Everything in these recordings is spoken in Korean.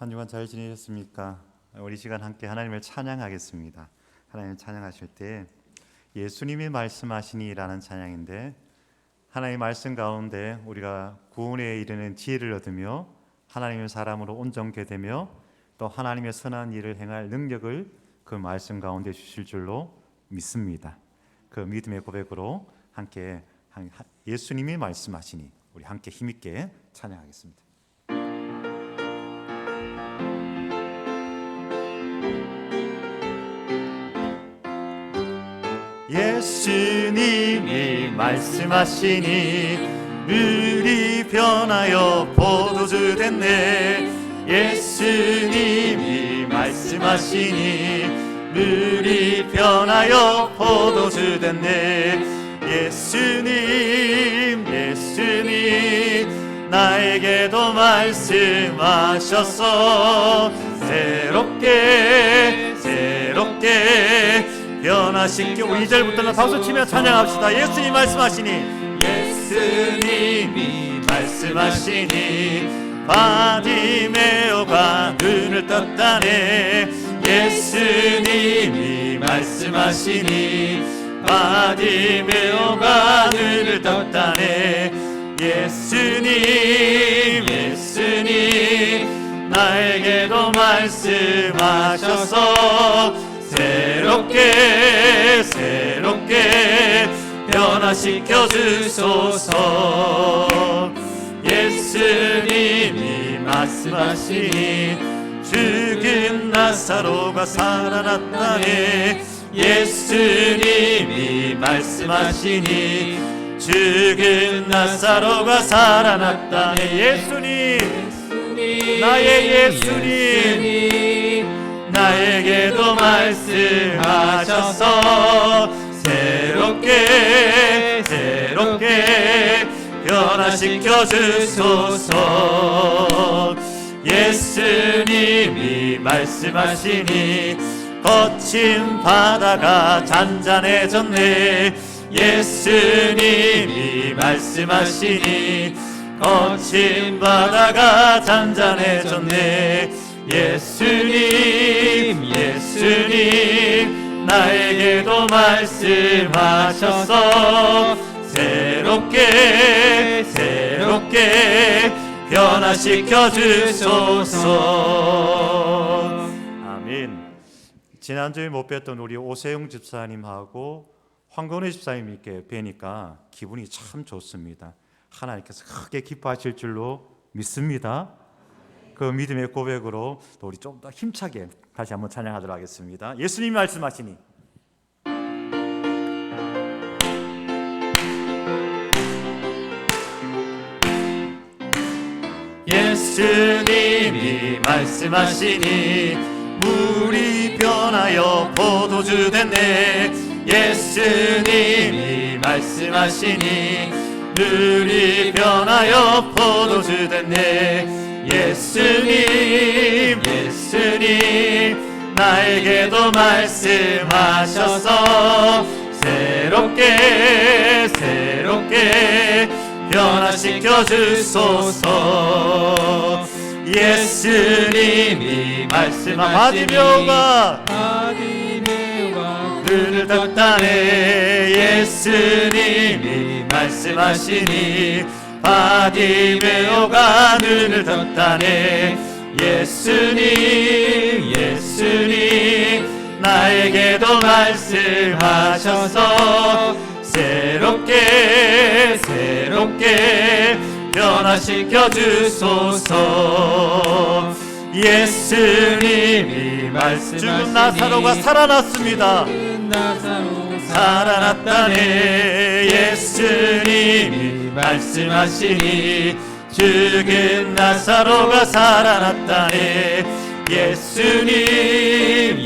한 주간 잘 지내셨습니까? 우리 시간 함께 하나님을 찬양하겠습니다. 하나님을 찬양하실 때 예수님이 말씀하시니라는 찬양인데, 하나님의 말씀 가운데 우리가 구원에 이르는 지혜를 얻으며 하나님의 사람으로 온전케 되며 또 하나님의 선한 일을 행할 능력을 그 말씀 가운데 주실 줄로 믿습니다. 그 믿음의 고백으로 함께 예수님이 말씀하시니 우리 함께 힘있게 찬양하겠습니다. 예수님이 말씀하시니 물이 변하여 포도주 됐네. 예수님이 말씀하시니 물이 변하여 포도주 됐네. 예수님 나에게도 말씀하셔서 새롭게 변화시키고 2절부터는 박수 치며 찬양합시다. 예수님이 말씀하시니 예수님이 말씀하시니 바디메오가 눈을 떴다네. 예수님이 말씀하시니 바디메오가 눈을 떴다네. 예수님 나에게도 말씀하셔서 새롭게 변화시켜 주소서. 예수님이 말씀하시니 죽은 나사로가 살아났다네. 예수님이 말씀하시니 죽은 나사로가 살아났다네. 예수님 나의 예수님 나에게도 말씀하셔서 새롭게 변화시켜 주소서. 예수님이 말씀하시니 거친 바다가 잔잔해졌네. 예수님이 말씀하시니 거친 바다가 잔잔해졌네. 예수님 나에게도 말씀하셔서 새롭게 변화시켜 주소서. 아멘. 지난주에 못 뵀던 우리 오세용 집사님하고 황건우 집사님 이렇게 뵈니까 기분이 참 좋습니다. 하나님께서 크게 기뻐하실 줄로 믿습니다. 그 믿음의 고백으로 또 우리 좀 더 힘차게 다시 한번 찬양하도록 하겠습니다. 예수님이 말씀하시니 예수님이 말씀하시니 물이 변하여 포도주 됐네. 예수님이 말씀하시니 물이 변하여 포도주 됐네. 예수님 나에게도 말씀하셔서 새롭게 변화시켜 주소서. 예수님이 말씀하시니 바디메오가 눈을 떴다네. 예수님이 말씀하시니 바디메오가 눈을 떴다네. 예수님 나에게도 말씀하셔서 새롭게 변화시켜 주소서. 예수님이 말씀하시니 죽은 나사로가 살아났습니다. 살아났다네. 예수님이 말씀하시니 죽은 나사로가 살아났다네. 예수님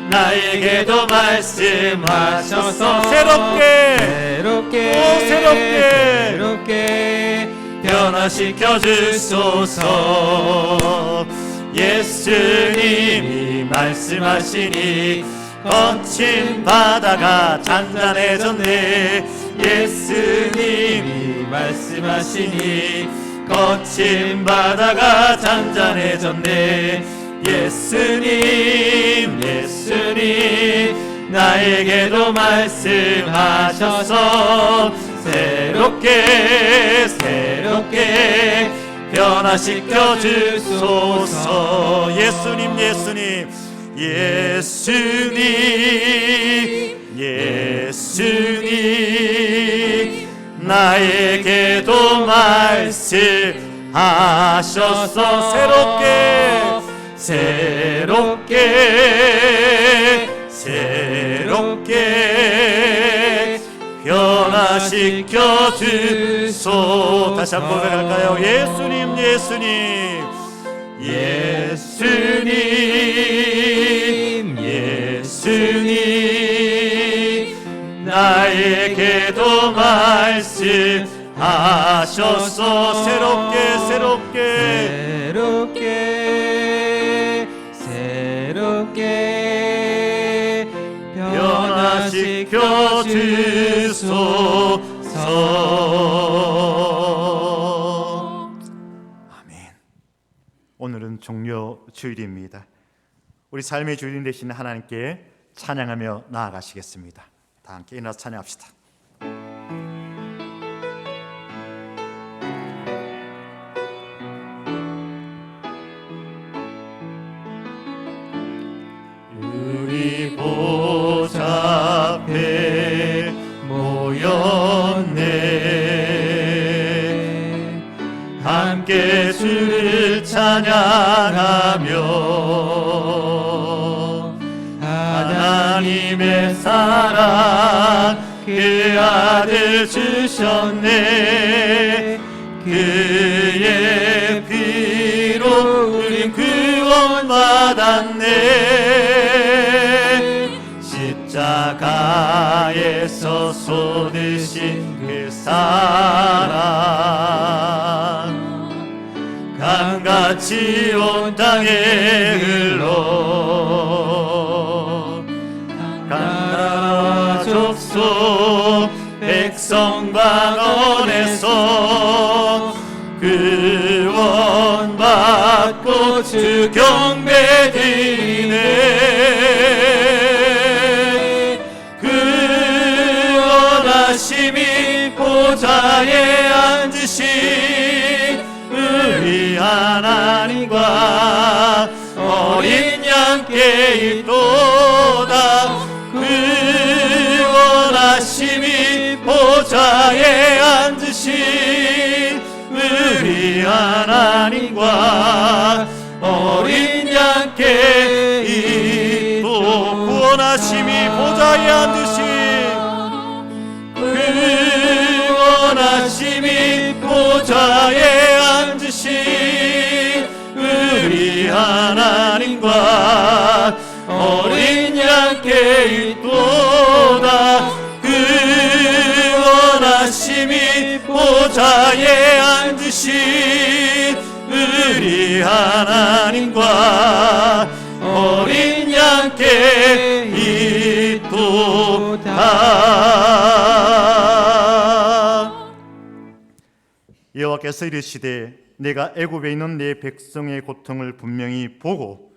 나에게도 말씀하셔서 새롭게 변화시켜 주소서. 예수님이 말씀하시니 거친 바다가 잔잔해졌네. 예수님이 말씀하시니 거친 바다가 잔잔해졌네. 예수님 예수님 나에게도 말씀하셔서 새롭게 변화시켜 주소서. 예수님 예수님 예수님 나에게도 말씀하셔서 새롭게 변화시켜 주소. 다시 한번 고백할까요? 예수님 나에게도 말씀하셔서 새롭게 변화시켜 주소서. 아멘. 오늘은 종려 주일입니다. 우리 삶의 주인 되신 하나님께 찬양하며 나아가시겠습니다. 다 함께 일어나서 찬양합시다. 우리 보좌 앞에 모였네. 함께 주를 찬양하며 하나님의 사랑 그 아들 주셨네. 그의 피로 우린 구원받았네. 십자가에서 쏟으신 그 사랑 강같이 온 땅에 흘러 나라 족속 백성 방언에서 구원받고 주 경배 드리네. 그 원하심이 보좌에 앉으신 우리 하나님과 어린 양께 있도다. 그 원하심이 보좌에 앉으신 우리 하나님과 어린 양께 있도. 구원하심이 보좌에 앉으신 구원하심이 보좌에 앉으신 우리 하나님과 어린 양께 있도다. 구원하심이 보좌에 앉으신 우리 하나님과 어린 양께 있도다. 여호와께서 이르시되 내가 애굽에 있는 내 백성의 고통을 분명히 보고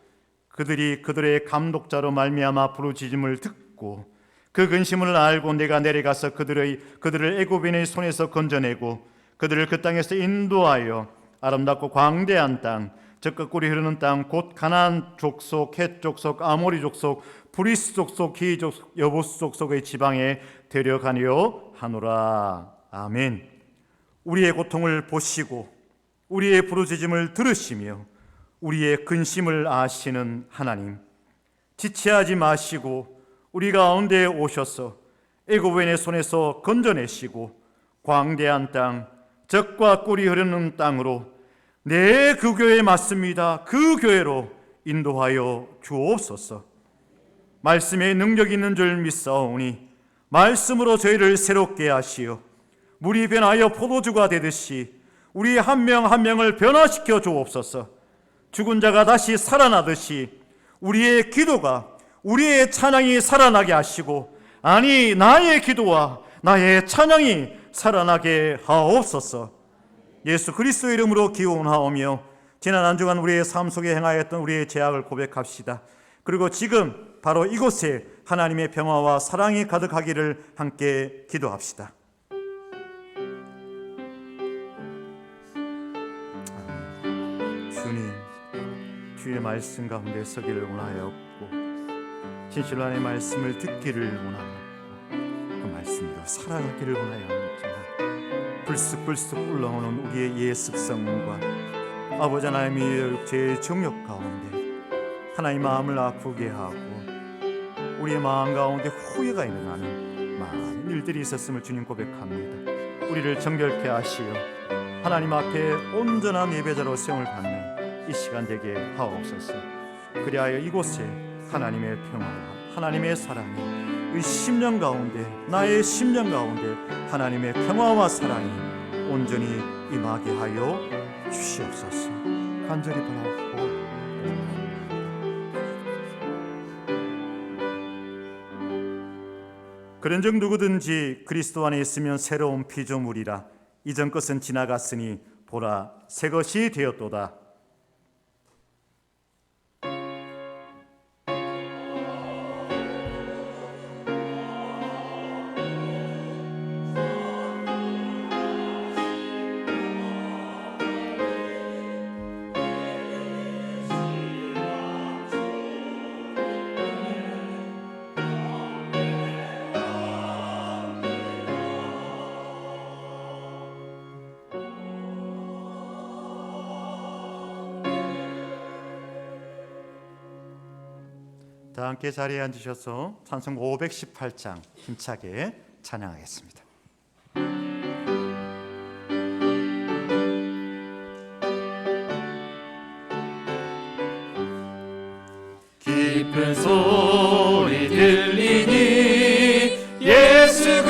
그들이 그들의 감독자로 말미암아 부르짖음을 듣고 그 근심을 알고 내가 내려가서 그들을 애굽인의 손에서 건져내고 그들을 그 땅에서 인도하여 아름답고 광대한 땅, 적과 꿀이 흐르는 땅, 곧 가나안 족속, 헷 족속, 아모리 족속, 브리스 족속, 기 족속, 여부스 족속의 지방에 데려가려 하노라. 아멘. 우리의 고통을 보시고 우리의 부르짖음을 들으시며 우리의 근심을 아시는 하나님, 지체하지 마시고 우리 가운데 오셔서 애굽인의 손에서 건져내시고 광대한 땅, 젖과 꿀이 흐르는 땅으로 네, 그 교회에 맞습니다. 그 교회로 인도하여 주옵소서. 말씀에 능력 있는 줄 믿사오니 말씀으로 저희를 새롭게 하시어 물이 변하여 포도주가 되듯이 우리 한 명 한 명을 변화시켜 주옵소서. 죽은 자가 다시 살아나듯이 우리의 기도가, 우리의 찬양이 살아나게 하시고, 아니 나의 기도와 나의 찬양이 살아나게 하옵소서. 예수 그리스도의 이름으로 기원하오며 지난 한 주간 우리의 삶 속에 행하였던 우리의 죄악을 고백합시다. 그리고 지금 바로 이곳에 하나님의 평화와 사랑이 가득하기를 함께 기도합시다. 주님, 주의 말씀 가운데 서기를 원하였고 진실로 하나님의 말씀을 듣기를 원하였고 그 말씀대로 살아가기를 원하였지만 불쑥불쑥 올라오는 우리의 옛 습성과 아버지 하나님의 죄의 정욕 가운데 하나님 마음을 아프게 하고 우리의 마음 가운데 후회가 일어나는 많은 일들이 있었음을 주님 고백합니다. 우리를 정결케 하시어 하나님 앞에 온전한 예배자로 세움을 받는 이 시간 되게 하옵소서. 그리하여 이곳에 하나님의 평화와 하나님의 사랑이 이 심령 가운데, 나의 심령 가운데 하나님의 평화와 사랑이 온전히 임하게 하여 주시옵소서. 간절히 바라옵고 그런즉 누구든지 그리스도 안에 있으면 새로운 피조물이라. 이전 것은 지나갔으니 보라 새 것이 되었도다. 다 함께 자리에 앉으셔서 찬송 518장 힘차게 찬양하겠습니다. 깊은 소리 들리니 예수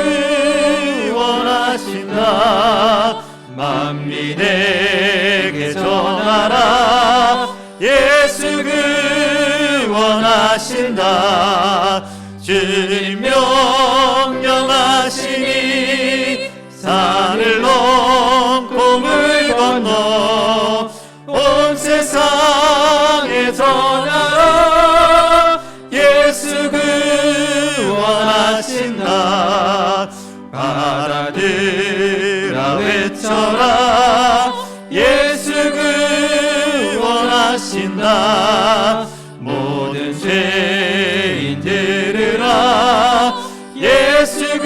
구원하신다. 만민에게 전하라. 예수 구원하신다. 주님 명령하시니 산을 넘고 물 건너 온 세상에 전하라. 예수 구원하신다. 바다들아 외쳐라. 예수 구원하신다. 모든 죄인 들으라. 예수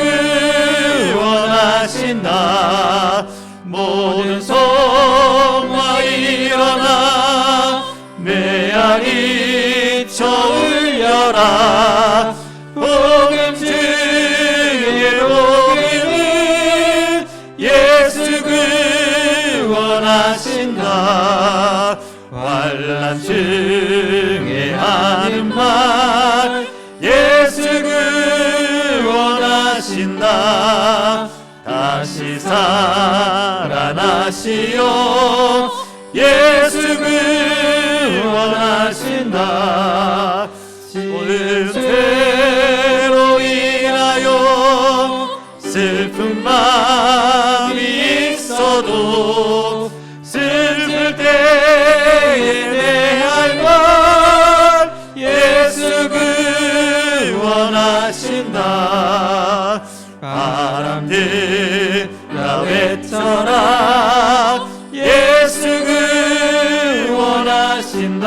구원하신다. 모든 성화 일어나 메아리 쳐 울려라. 복음 중에 복음은 예수 구원하신다. 환난 중에 하는 말 예수 구원하신다. 다시 살아나시오. 예수 구원하신다. 오늘 죄로 인하여 슬픈 마음이 있어도 슬플 때에 내 할 말 예수 구원하신다. 바람들아 외쳐라. 예수 구원하신다.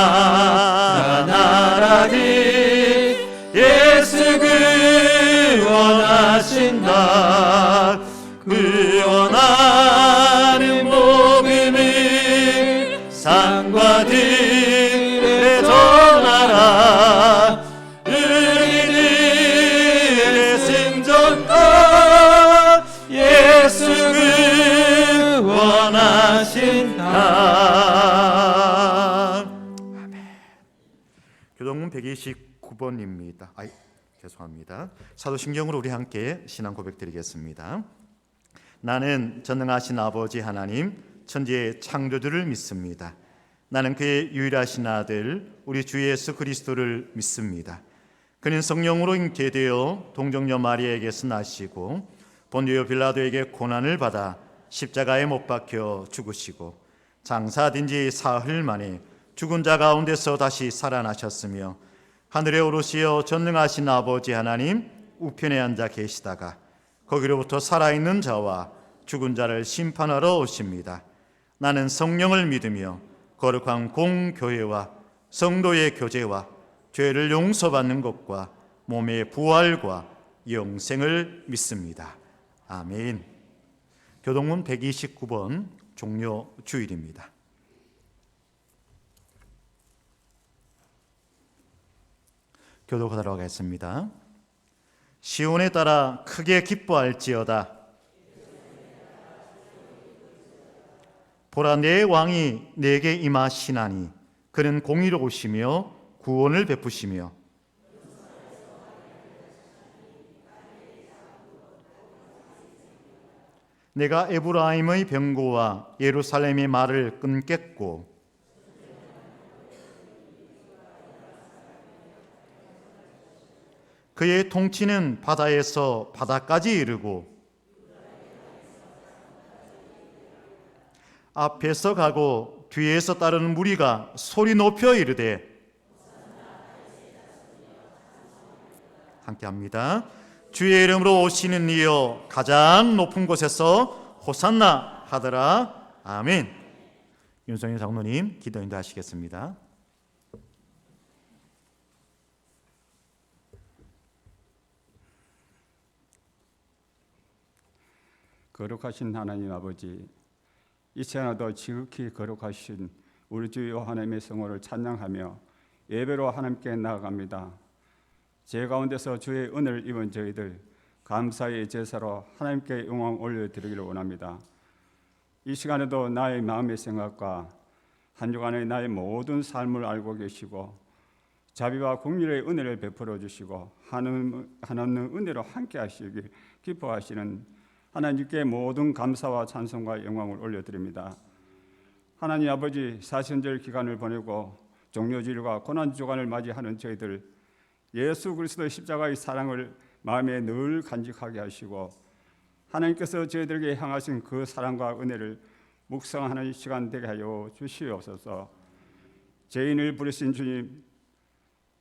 기뻐하라 나라들 예수 구원하신다. 구원하는 복음을 산과 들에 전하라. 우리들의 승전가 예수 구원하신다. 아멘. 교동문 129번입니다. 죄송합니다. 사도신경으로 우리 함께 신앙 고백 드리겠습니다. 나는 전능하신 아버지 하나님 천지의 창조주를 믿습니다. 나는 그의 유일하신 아들 우리 주 예수 그리스도를 믿습니다. 그는 성령으로 잉태되어 동정녀 마리아에게서 나시고 본디오 빌라도에게 고난을 받아 십자가에 못 박혀 죽으시고 장사된 지 사흘 만에 죽은 자 가운데서 다시 살아나셨으며 하늘에 오르시어 전능하신 아버지 하나님 우편에 앉아 계시다가 거기로부터 살아있는 자와 죽은 자를 심판하러 오십니다. 나는 성령을 믿으며 거룩한 공교회와 성도의 교제와 죄를 용서받는 것과 몸의 부활과 영생을 믿습니다. 아멘. 교동문 129번 종료 주일입니다. 교독하도록 하겠습니다. 시온에 따라 크게 기뻐할지어다. 보라, 내 왕이 내게 임하시나니 그는 공의로우시며 구원을 베푸시며 내가 에브라임의 병고와 예루살렘의 말을 끊겠고 그의 통치는 바다에서 바다까지 이르고 앞에서 가고 뒤에서 따르는 무리가 소리 높여 이르되 함께합니다. 주의 이름으로 오시는 이여 가장 높은 곳에서 호산나 하더라. 아멘. 윤성현 장로님 기도 인도하시겠습니다. 거룩하신 하나님 아버지, 이 시간에도 지극히 거룩하신 우리 주 하나님의 성호를 찬양하며 예배로 하나님께 나아갑니다. 제 가운데서 주의 은혜를 입은 저희들 감사의 제사로 하나님께 영광 올려드리기를 원합니다. 이 시간에도 나의 마음의 생각과 한 주간의 나의 모든 삶을 알고 계시고 자비와 공의의 은혜를 베풀어 주시고 하나님 은혜로 함께 하시길 기뻐하시는 하나님께 모든 감사와 찬송과 영광을 올려드립니다. 하나님 아버지, 사순절 기간을 보내고 종료주일과 고난주간을 맞이하는 저희들 예수 그리스도의 십자가의 사랑을 마음에 늘 간직하게 하시고 하나님께서 저희들에게 향하신 그 사랑과 은혜를 묵상하는 시간 되게 하여 주시옵소서. 죄인을 부르신 주님,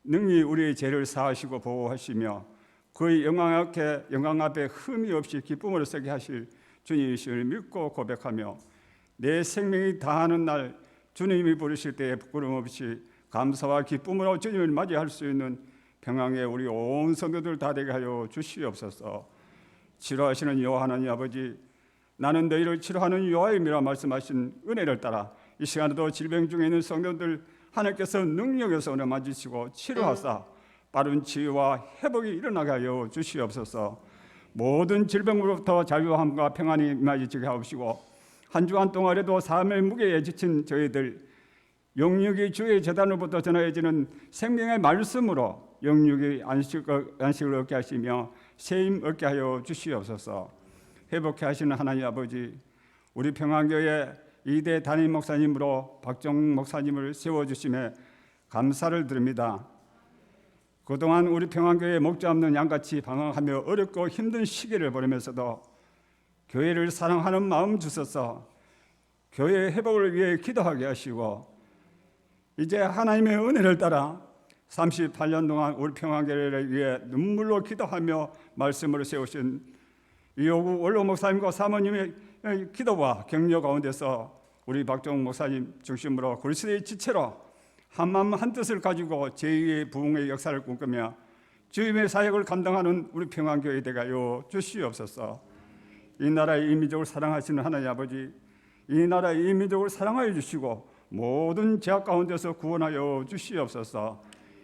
능히 우리의 죄를 사하시고 보호하시며 그의 영광 앞에 흠이 없이 기쁨으로 서게 하실 주님이심을 믿고 고백하며 내 생명이 다하는 날 주님이 부르실 때에 부끄럼 없이 감사와 기쁨으로 주님을 맞이할 수 있는 평강의 우리 온 성도들 다 되게 하여 주시옵소서. 치료하시는 여호와 하나님 아버지, 나는 너희를 치료하는 여호와임이라 말씀하신 은혜를 따라 이 시간에도 질병 중에 있는 성도들 하나님께서 능력에서 오늘 만지시고 치료하사 빠른 치유와 회복이 일어나게 하여 주시옵소서. 모든 질병으로부터 자유함과 평안이 임하시게 하옵시고 한 주간 동안에도 삶의 무게에 지친 저희들 영육이 주의 제단으로부터 전하여지는 생명의 말씀으로 영육이 안식을 얻게 하시며 새 힘 얻게 하여 주시옵소서. 회복해 하시는 하나님 아버지, 우리 평안교회 2대 담임 목사님으로 박정 목사님을 세워주심에 감사를 드립니다. 그동안 우리 평안교회 목자 없는 양같이 방황하며 어렵고 힘든 시기를 보내면서도 교회를 사랑하는 마음 주셔서 교회의 회복을 위해 기도하게 하시고 이제 하나님의 은혜를 따라 38년 동안 우리 평안교회를 위해 눈물로 기도하며 말씀을 세우신 이호구 원로 목사님과 사모님의 기도와 격려 가운데서 우리 박정 목사님 중심으로 그리스도의 지체로 한마음 한뜻을 가지고 제2의 부흥의 역사를 꿈꾸며 주님의 사역을 감당하는 우리 평안교회 되게 하여 주시옵소서. 이 나라의 이민족을 사랑하시는 하나님 아버지, 이 나라의 이민족을 사랑하여 주시고 모든 죄악 가운데서 구원하여 주시옵소서.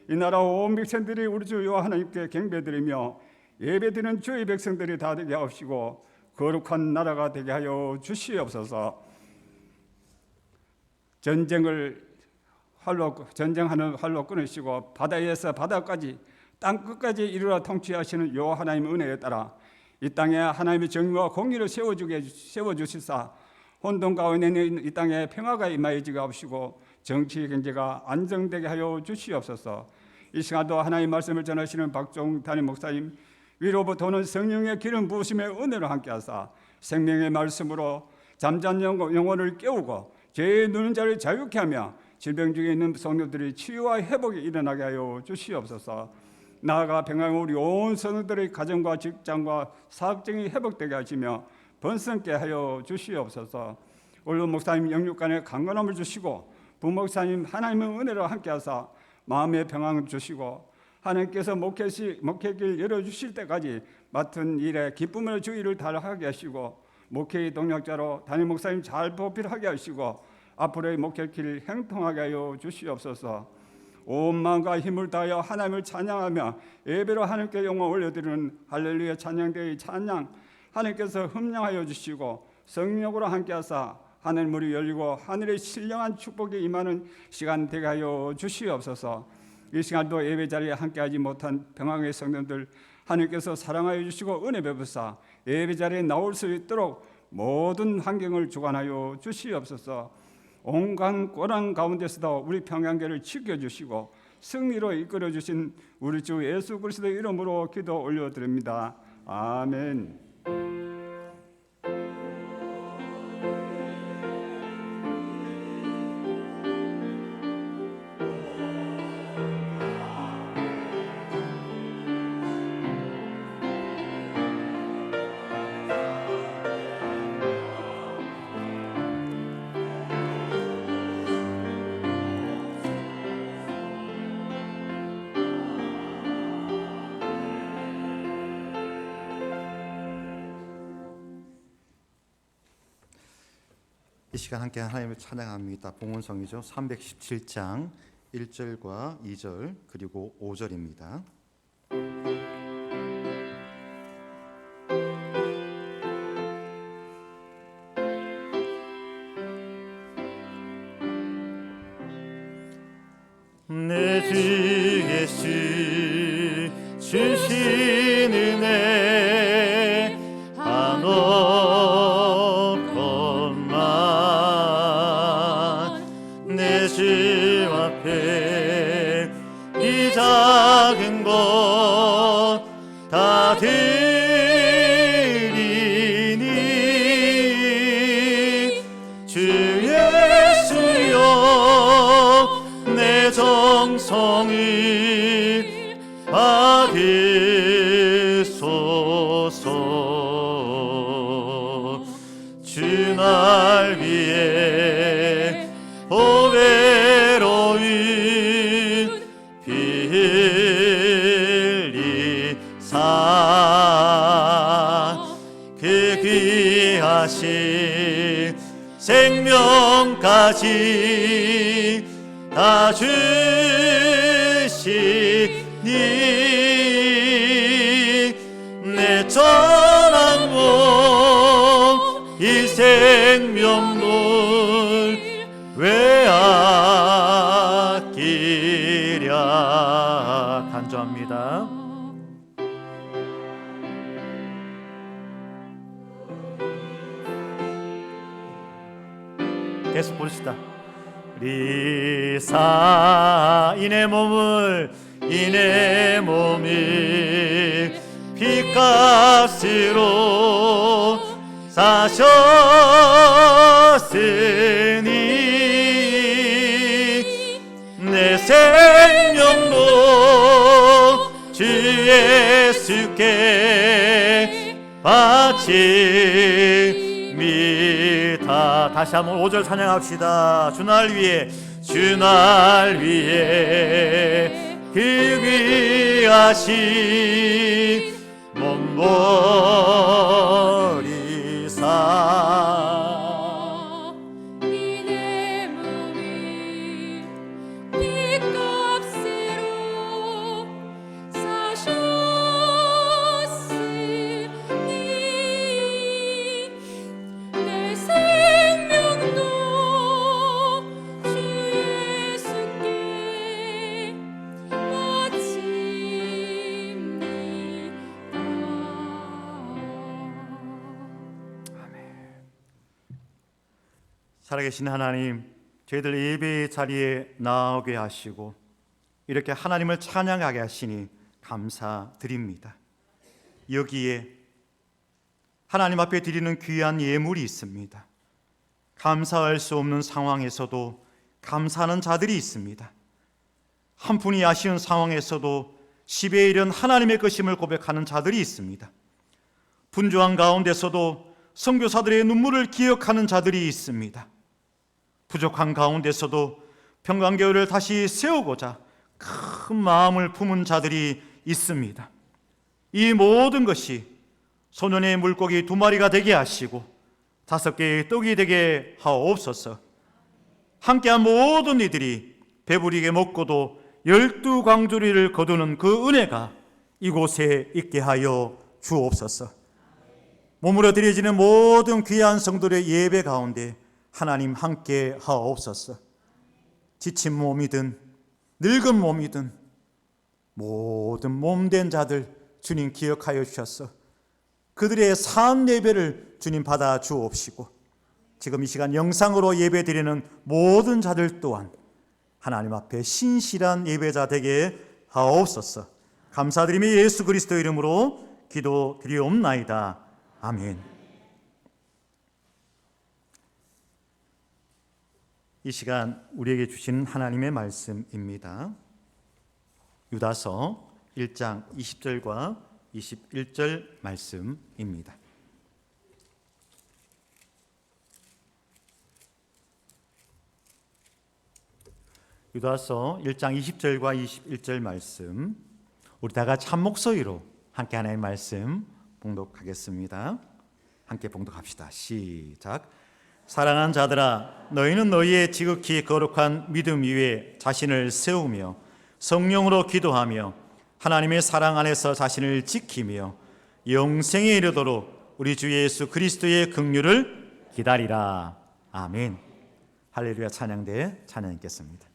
이 나라 온 백성들이 우리 주 여호와 하나님께 경배드리며 예배드리는 주의 백성들이 다 되게 하옵시고 거룩한 나라가 되게 하여 주시옵소서. 전쟁하는 활로 끊으시고 바다에서 바다까지 땅 끝까지 이르러 통치하시는 여호와 하나님의 은혜에 따라 이 땅에 하나님의 정의와 공의를 세워주시사 혼돈 가운데 있는 이 땅에 평화가 임하여지게 하옵시고 정치 경제가 안정되게 하여 주시옵소서. 이 시간도 하나님 말씀을 전하시는 박종 담임 목사님 위로부터 오는 성령의 기름 부으심의 은혜로 함께하사 생명의 말씀으로 잠잔 영혼을 깨우고 죄의 누는 자를 자유케 하며 질병 중에 있는 성도들이 치유와 회복이 일어나게 하여 주시옵소서. 나아가 평강 우리 온 성도들의 가정과 직장과 사업증이 회복되게 하시며 번성케 하여 주시옵소서. 오늘 목사님 영육간에 강건함을 주시고 부목사님 하나님의 은혜로 함께하사 마음의 평강을 주시고 하나님께서 목회길 열어주실 때까지 맡은 일에 기쁨의 주의를 다하게 하시고 목회의 동력자로 담임 목사님 잘 보필하게 하시고 앞으로의 목회길 행통하게 하여 주시옵소서. 온 마음과 힘을 다하여 하나님을 찬양하며 예배로 하나님께 영광 올려드리는 할렐루야 찬양대의 찬양 하나님께서 흠량하여 주시고 성령으로 함께하사 하늘 문이 열리고 하늘의 신령한 축복이 임하는 시간 되게 하여 주시옵소서. 이 시간도 예배 자리에 함께하지 못한 평강의 성도들 하나님께서 사랑하여 주시고 은혜 베푸사 예배 자리에 나올 수 있도록 모든 환경을 주관하여 주시옵소서. 온갖 고난 가운데서도 우리 평양교를 지켜주시고 승리로 이끌어주신 우리 주 예수 그리스도의 이름으로 기도 올려드립니다. 아멘. 이 시간 함께 하나님을 찬양합니다. 봉헌성이죠. 317장 1절과 2절 그리고 5절입니다. 내 주 예수 주신 은혜 한없건만 내 주 앞에 이 작은 것 다 드리니 주 예수여 내 정성을 받으소서. 주 날 위해 보배로운 피 흘리사 그 귀하신 생명까지 다 주시니 내 전한 몸 이 생명물 왜 아끼랴. 간주합니다. 계속 부르시다. 리사 이내 몸을 핏값으로 사셨으니 내 생명도 주 예수께 바칩니다. 다시 한번 5절 찬양합시다. 주 날 위해 그 귀하신 몸버리사 이내 몸이 핏값으로 사셨으니 내 생명도 주 예수께 살아계신 하나님, 저희들 예배의 자리에 나오게 하시고 이렇게 하나님을 찬양하게 하시니 감사드립니다. 여기에 하나님 앞에 드리는 귀한 예물이 있습니다. 감사할 수 없는 상황에서도 감사하는 자들이 있습니다. 한 푼이 아쉬운 상황에서도 10의 1은 하나님의 것임을 고백하는 자들이 있습니다. 분주한 가운데서도 선교사들의 눈물을 기억하는 자들이 있습니다. 부족한 가운데서도 평강교회를 다시 세우고자 큰 마음을 품은 자들이 있습니다. 이 모든 것이 소년의 물고기 2마리가 되게 하시고 5개의 떡이 되게 하옵소서. 함께한 모든 이들이 배부리게 먹고도 12광주리를 거두는 그 은혜가 이곳에 있게 하여 주옵소서. 몸으로 드려지는 모든 귀한 성도의 예배 가운데 하나님 함께 하옵소서. 지친 몸이든 늙은 몸이든 모든 몸된 자들 주님 기억하여 주셔서 그들의 산 예배를 주님 받아 주옵시고, 지금 이 시간 영상으로 예배 드리는 모든 자들 또한 하나님 앞에 신실한 예배자 되게 하옵소서. 감사드리며 예수 그리스도 이름으로 기도드리옵나이다. 아멘. 이 시간 우리에게 주신 하나님의 말씀입니다. 유다서 1장 20절과 21절 말씀입니다. 유다서 1장 20절과 21절 말씀, 우리 다 같이 한 목소리로 함께 하나님의 말씀 봉독하겠습니다. 함께 봉독합시다. 시작. 사랑하는 자들아, 너희는 너희의 지극히 거룩한 믿음 위에 자신을 세우며 성령으로 기도하며 하나님의 사랑 안에서 자신을 지키며 영생에 이르도록 우리 주 예수 그리스도의 긍휼을 기다리라. 아멘. 할렐루야. 찬양대 찬양 있겠습니다.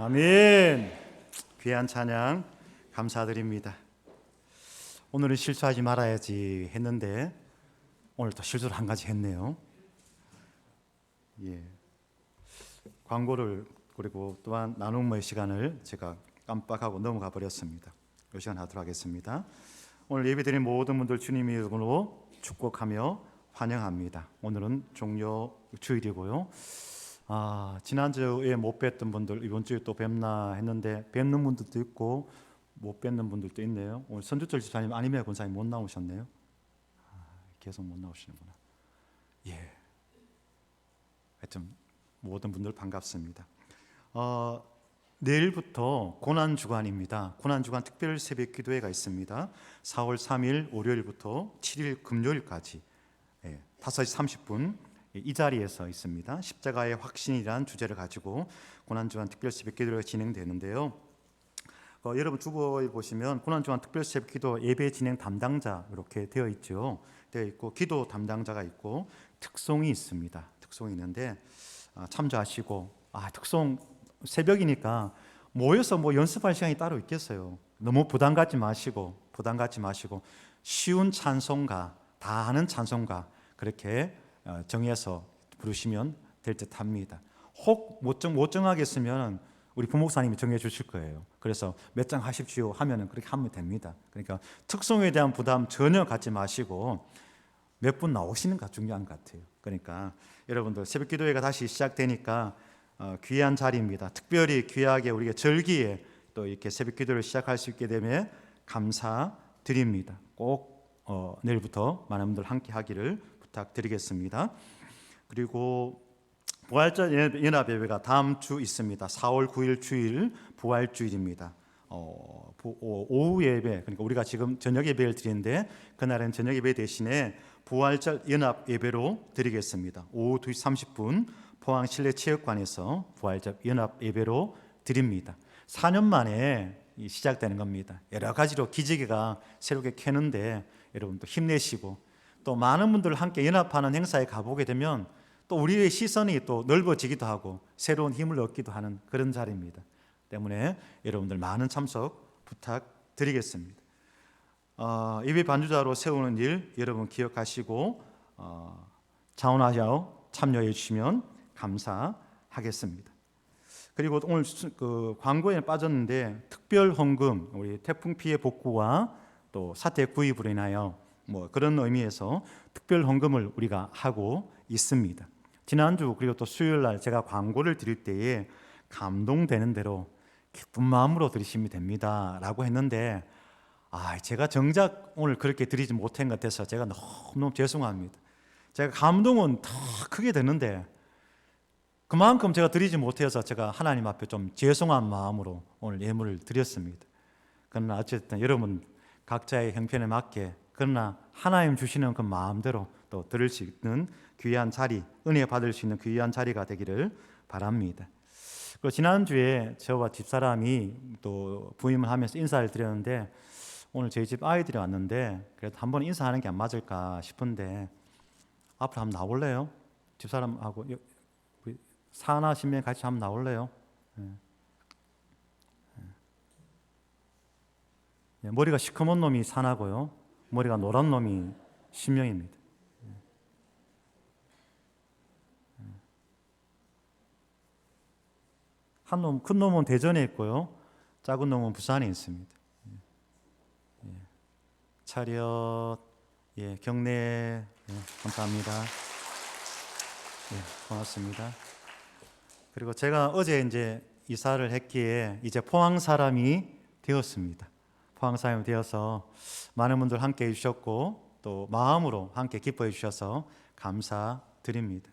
아멘. 귀한 찬양 감사드립니다. 오늘은 실수하지 말아야지 했는데 오늘 또 실수를 한 가지 했네요. 예. 광고를 그리고 또한 나눔의 시간을 제가 깜빡하고 넘어가 버렸습니다. 이 시간 하도록 하겠습니다. 오늘 예배드린 모든 분들 주님의 이름으로 축복하며 환영합니다. 오늘은 종료 주일이고요. 지난주에 못 뵀던 분들 이번 주에 또 뵙나 했는데 뵙는 분들도 있고 못 뵙는 분들도 있네요. 오늘 선주철 집사님 아니면 권사님 못 나오셨네요. 계속 못 나오시는구나. 예. 하여튼 모든 분들 반갑습니다. 내일부터 고난주간입니다. 고난주간 특별 새벽 기도회가 있습니다. 4월 3일 월요일부터 7일 금요일까지 5시 30분 이 자리에서 있습니다. 십자가의 확신이라는 주제를 가지고 고난주간 특별 새벽 기도회가 진행되는데요. 여러분 주보에 보시면 고난주간 특별 새벽 기도 예배 진행 담당자 이렇게 되어 있죠. 되어 있고 기도 담당자가 있고 특송이 있습니다. 특송이 있는데 참조하시고 특송 새벽이니까 모여서 뭐 연습할 시간이 따로 있겠어요. 너무 부담 갖지 마시고 쉬운 찬송가 다 하는 찬송가 그렇게 정해서 부르시면 될 듯합니다. 혹 못 정하겠으면 우리 부목사님이 정해 주실 거예요. 그래서 몇 장 하십시오 하면은 그렇게 하면 됩니다. 그러니까 특송에 대한 부담 전혀 갖지 마시고 몇 분 나오시는가 중요한 것 같아요. 그러니까 여러분들 새벽 기도회가 다시 시작되니까 귀한 자리입니다. 특별히 귀하게 우리가 절기에 또 이렇게 새벽 기도를 시작할 수 있게 되면 감사드립니다. 꼭 내일부터 많은 분들 함께 하기를 부탁드리겠습니다. 그리고 부활절 연합예배가 다음 주 있습니다. 4월 9일 주일 부활주일입니다. 오후 예배, 그러니까 우리가 지금 저녁 예배를 드리는데 그날은 저녁 예배 대신에 부활절 연합 예배로 드리겠습니다. 오후 2시 30분 포항 실내체육관에서 부활절 연합 예배로 드립니다. 4년 만에 시작되는 겁니다. 여러 가지로 기지개가 새롭게 켜는데 여러분도 힘내시고 또 많은 분들 함께 연합하는 행사에 가보게 되면 또 우리의 시선이 또 넓어지기도 하고 새로운 힘을 얻기도 하는 그런 자리입니다. 때문에 여러분들 많은 참석 부탁드리겠습니다. 예배 반주자로 세우는 일 여러분 기억하시고 자원하여 참여해 주시면 감사하겠습니다. 그리고 오늘 그 광고에 빠졌는데 특별 헌금 우리 태풍 피해 복구와 또 사태 구입으로 인하여 뭐 그런 의미에서 특별 헌금을 우리가 하고 있습니다. 지난주 그리고 또 수요일 날 제가 광고를 드릴 때에 감동되는 대로 기쁜 마음으로 드리시면 됩니다라고 했는데 제가 정작 오늘 그렇게 드리지 못한 것 같아서 제가 너무 죄송합니다. 제가 감동은 더 크게 되는데 그만큼 제가 드리지 못해서 제가 하나님 앞에 좀 죄송한 마음으로 오늘 예물을 드렸습니다. 그러나 어쨌든 여러분 각자의 형편에 맞게 그러나 하나님 주시는 그 마음대로 또 드릴 수 있는 귀한 자리, 은혜 받을 수 있는 귀한 자리가 되기를 바랍니다. 그리고 지난주에 저와 집사람이 또 부임을 하면서 인사를 드렸는데 오늘 저희 집 아이들이 왔는데 그래도 한번 인사하는 게 안 맞을까 싶은데 앞으로 한번 나올래요? 집사람하고 우리 사나 신명 같이 한번 나올래요? 머리가 시커먼 놈이 사나고요. 머리가 노란 놈이 신명입니다. 한 놈, 큰 놈은 대전에 있고요. 작은 놈은 부산에 있습니다. 차렷, 경례, 감사합니다. 고맙습니다. 그리고 제가 어제 이제 이사를 했기에 이제 포항 사람이 되었습니다. 포항 사람이 되어서 많은 분들 함께 해주셨고 또 마음으로 함께 기뻐해 주셔서 감사드립니다.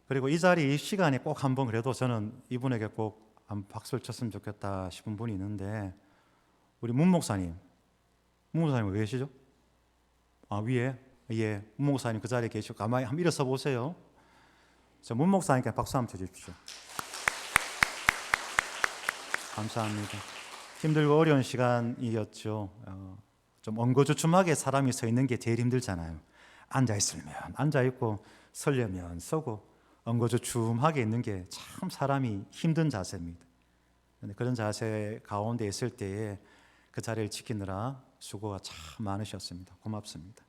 그리고 이 자리 이 시간에 꼭 한번 그래도 저는 이분에게 꼭 한 박수를 쳤으면 좋겠다 싶은 분이 있는데 우리 문 목사님 왜 계시죠? 위에 문 목사님 그 자리에 계시고 가만히 한번 일어서 보세요. 저 문 목사님께 박수 한번 쳐주십시오. 감사합니다. 힘들고 어려운 시간이었죠. 좀 엉거주춤하게 사람이 서 있는 게 제일 힘들잖아요. 앉아 있으면 앉아 있고 서려면 서고 엉거주춤하게 있는 게 참 사람이 힘든 자세입니다. 근데 그런 자세 가운데 있을 때에 그 자리를 지키느라 수고가 참 많으셨습니다. 고맙습니다.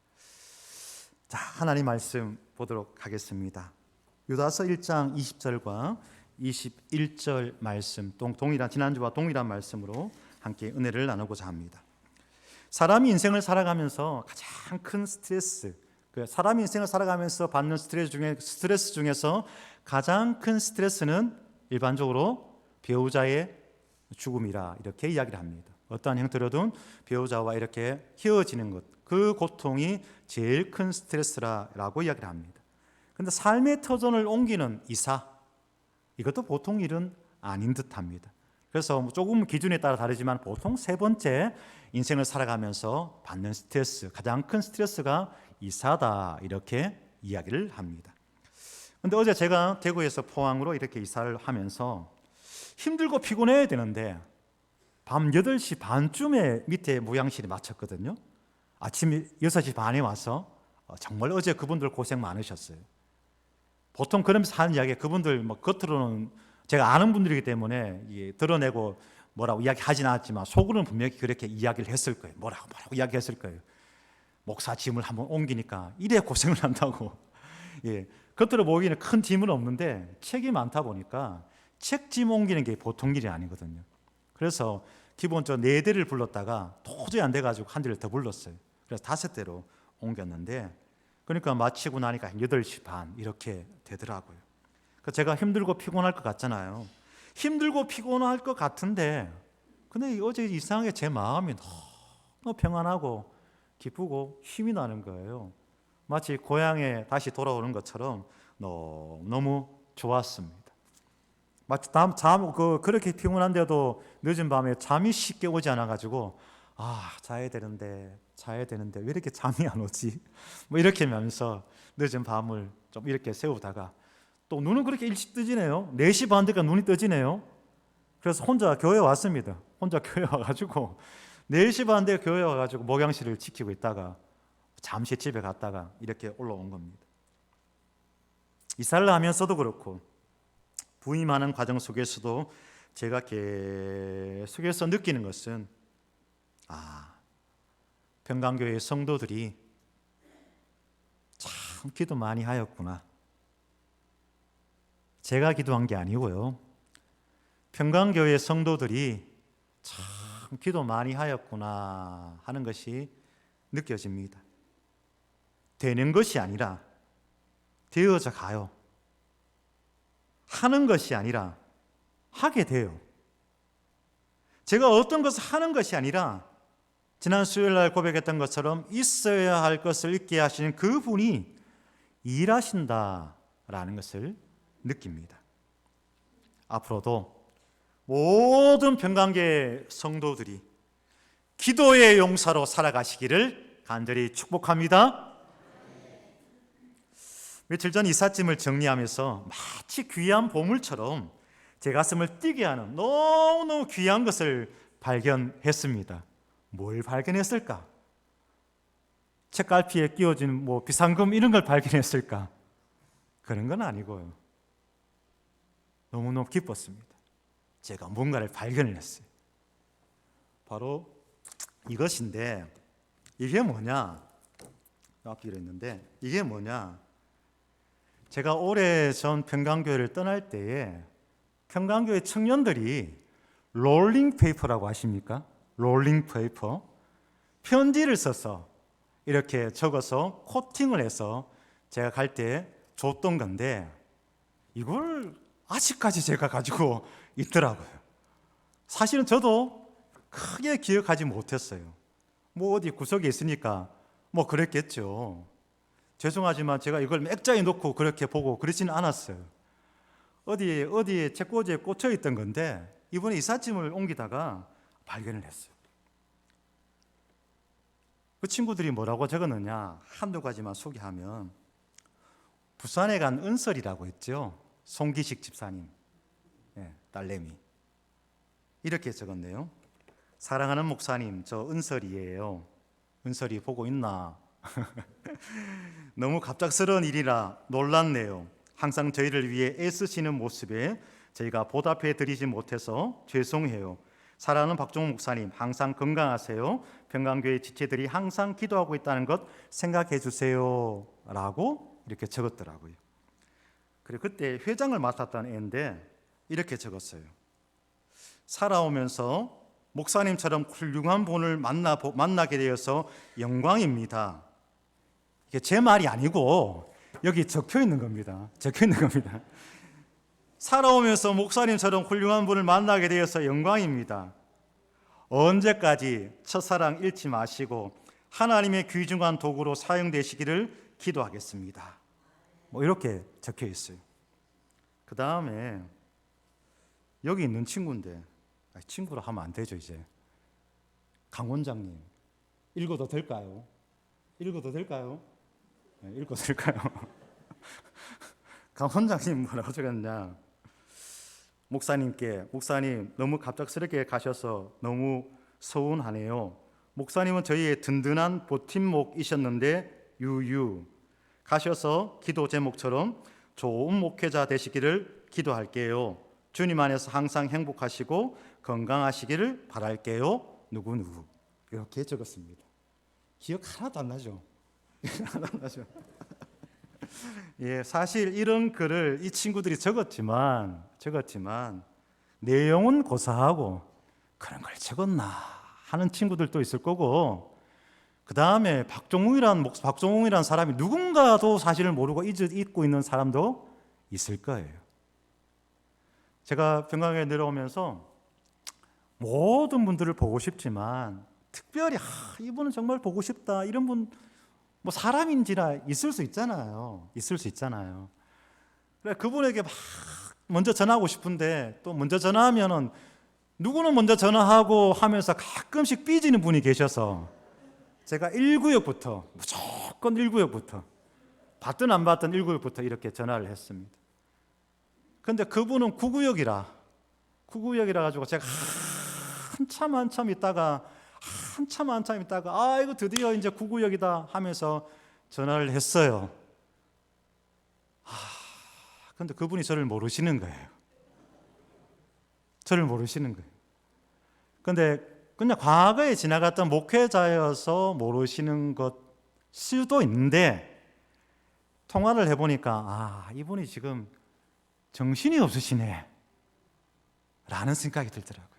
자, 하나님 말씀 보도록 하겠습니다. 유다서 1장 20절과 21절 말씀, 동일한 지난주와 동일한 말씀으로 함께 은혜를 나누고자 합니다. 사람이 인생을 살아가면서 가장 큰 스트레스, 사람이 인생을 살아가면서 받는 스트레스 중에서 가장 큰 스트레스는 일반적으로 배우자의 죽음이라 이렇게 이야기를 합니다. 어떠한 형태로든 배우자와 이렇게 헤어지는 것, 그 고통이 제일 큰 스트레스라고 이야기를 합니다. 그런데 삶의 터전을 옮기는 이사, 이것도 보통 일은 아닌 듯합니다. 그래서 조금 기준에 따라 다르지만 보통 세 번째 인생을 살아가면서 받는 스트레스, 가장 큰 스트레스가 이사다 이렇게 이야기를 합니다. 그런데 어제 제가 대구에서 포항으로 이렇게 이사를 하면서 힘들고 피곤해야 되는데 밤 8시 반쯤에 밑에 무양실에 마쳤거든요. 아침 6시 반에 와서 정말 어제 그분들 고생 많으셨어요. 보통 그러면서 하는 이야기, 그분들 뭐 겉으로는 제가 아는 분들이기 때문에 드러내고 뭐라고 이야기하진 않았지만 속으로는 분명히 그렇게 이야기를 했을 거예요. 뭐라고 이야기했을 거예요. 목사 짐을 한번 옮기니까 이래 고생을 한다고. 겉으로 보기에는 큰 짐은 없는데 책이 많다 보니까 책 짐 옮기는 게 보통 일이 아니거든요. 그래서 기본적으로 4대를 불렀다가 도저히 안 돼가지고 한 대를 더 불렀어요. 그래서 5대로 옮겼는데, 그러니까 마치고 나니까 8시 반 이렇게 되더라고요. 제가 힘들고 피곤할 것 같잖아요. 힘들고 피곤할 것 같은데, 근데 어제 이상하게 제 마음이 너무 평안하고 기쁘고 힘이 나는 거예요. 마치 고향에 다시 돌아오는 것처럼 너무 좋았습니다. 마치 그렇게 피곤한데도 늦은 밤에 잠이 쉽게 오지 않아가지고 자야 되는데 왜 이렇게 잠이 안 오지? 뭐 이렇게 하면서 늦은 밤을 좀 이렇게 세우다가 또 눈은 그렇게 일찍 뜨지네요. 4시 반 되니까 눈이 떠지네요. 그래서 혼자 교회 왔습니다. 혼자 교회 와가지고 4시 반 돼 교회 와가지고 목양실을 지키고 있다가 잠시 집에 갔다가 이렇게 올라온 겁니다. 이사를 하면서도 그렇고 부임하는 과정 속에서도 제가 계속해서 느끼는 것은 평강교회 성도들이 참 기도 많이 하였구나. 제가 기도한 게 아니고요. 평강교회 성도들이 참 기도 많이 하였구나 하는 것이 느껴집니다. 되는 것이 아니라 되어져 가요. 하는 것이 아니라 하게 돼요. 제가 어떤 것을 하는 것이 아니라 지난 수요일 날 고백했던 것처럼 있어야 할 것을 있게 하시는 그분이 일하신다라는 것을 느낍니다. 앞으로도 모든 평강교회 성도들이 기도의 용사로 살아가시기를 간절히 축복합니다. 며칠 전 이삿짐을 정리하면서 마치 귀한 보물처럼 제 가슴을 뛰게 하는 너무너무 귀한 것을 발견했습니다. 뭘 발견했을까? 책갈피에 끼워진 비상금 이런 걸 발견했을까? 그런 건 아니고요. 너무너무 기뻤습니다. 제가 뭔가를 발견을 했어요. 바로 이것인데, 이게 뭐냐? 앞뒤로 있는데 이게 뭐냐? 제가 오래전 평강교회를 떠날 때에 평강교회 청년들이 롤링페이퍼라고 아십니까? 롤링페이퍼, 편지를 써서 이렇게 적어서 코팅을 해서 제가 갈 때 줬던 건데 이걸 아직까지 제가 가지고 있더라고요. 사실은 저도 크게 기억하지 못했어요. 어디 구석에 있으니까 그랬겠죠. 죄송하지만 제가 이걸 맥자에 놓고 그렇게 보고 그러지는 않았어요. 어디에 책꽂이에 꽂혀 있던 건데 이번에 이삿짐을 옮기다가 발견을 했어요. 그 친구들이 뭐라고 적었느냐, 한두 가지만 소개하면, 부산에 간 은설이라고 있죠. 송기식 집사님 딸내미, 이렇게 적었네요. 사랑하는 목사님, 저 은설이에요. 은설이 보고 있나? 너무 갑작스러운 일이라 놀랐네요. 항상 저희를 위해 애쓰시는 모습에 저희가 보답해 드리지 못해서 죄송해요. 사랑하는 박종욱 목사님, 항상 건강하세요. 평강교회 지체들이 항상 기도하고 있다는 것 생각해 주세요 라고 이렇게 적었더라고요. 그리고 그때 회장을 맡았던 애인데 이렇게 적었어요. 살아오면서 목사님처럼 훌륭한 분을 만나게 되어서 영광입니다. 이게 제 말이 아니고 여기 적혀 있는 겁니다. 적혀 있는 겁니다. 살아오면서 목사님처럼 훌륭한 분을 만나게 되어서 영광입니다. 언제까지 첫사랑 잃지 마시고 하나님의 귀중한 도구로 사용되시기를 기도하겠습니다. 뭐 이렇게 적혀 있어요. 그 다음에 여기 있는 친구인데 친구로 하면 안 되죠. 이제 강 원장님 읽어도 될까요? 읽어도 될까요? 네, 읽어도 될까요? 강 원장님 뭐라고 적었냐? 목사님께, 목사님 너무 갑작스럽게 가셔서 너무 서운하네요. 목사님은 저희의 든든한 버팀목이셨는데 유유 가셔서 기도 제목처럼 좋은 목회자 되시기를 기도할게요. 주님 안에서 항상 행복하시고 건강하시기를 바랄게요. 누구누구 이렇게 적었습니다. 기억 하나도 안 나죠? 하나도 안 나죠? 예, 사실 이런 글을 이 친구들이 적었지만 내용은 고사하고 그런 걸 적었나 하는 친구들도 있을 거고, 그 다음에 박종웅이라는 사람이 누군가도 사실을 모르고 잊고 있는 사람도 있을 거예요. 제가 평강에 내려오면서 모든 분들을 보고 싶지만 특별히 이분은 정말 보고 싶다 이런 분 뭐 사람인지라 있을 수 있잖아요. 그래 그분에게 막 먼저 전화하고 싶은데 또 먼저 전화하면은 누구는 먼저 전화하고 하면서 가끔씩 삐지는 분이 계셔서 제가 1구역부터 무조건 1구역부터 받든 안 받든 1구역부터 이렇게 전화를 했습니다. 근데 그분은 9구역이라 가지고 제가 한참 있다가 이거 드디어 이제 9구역이다 하면서 전화를 했어요. 근데 그분이 저를 모르시는 거예요. 근데 그냥 과거에 지나갔던 목회자여서 모르시는 것 수도 있는데 통화를 해보니까 이분이 지금 정신이 없으시네 라는 생각이 들더라고요.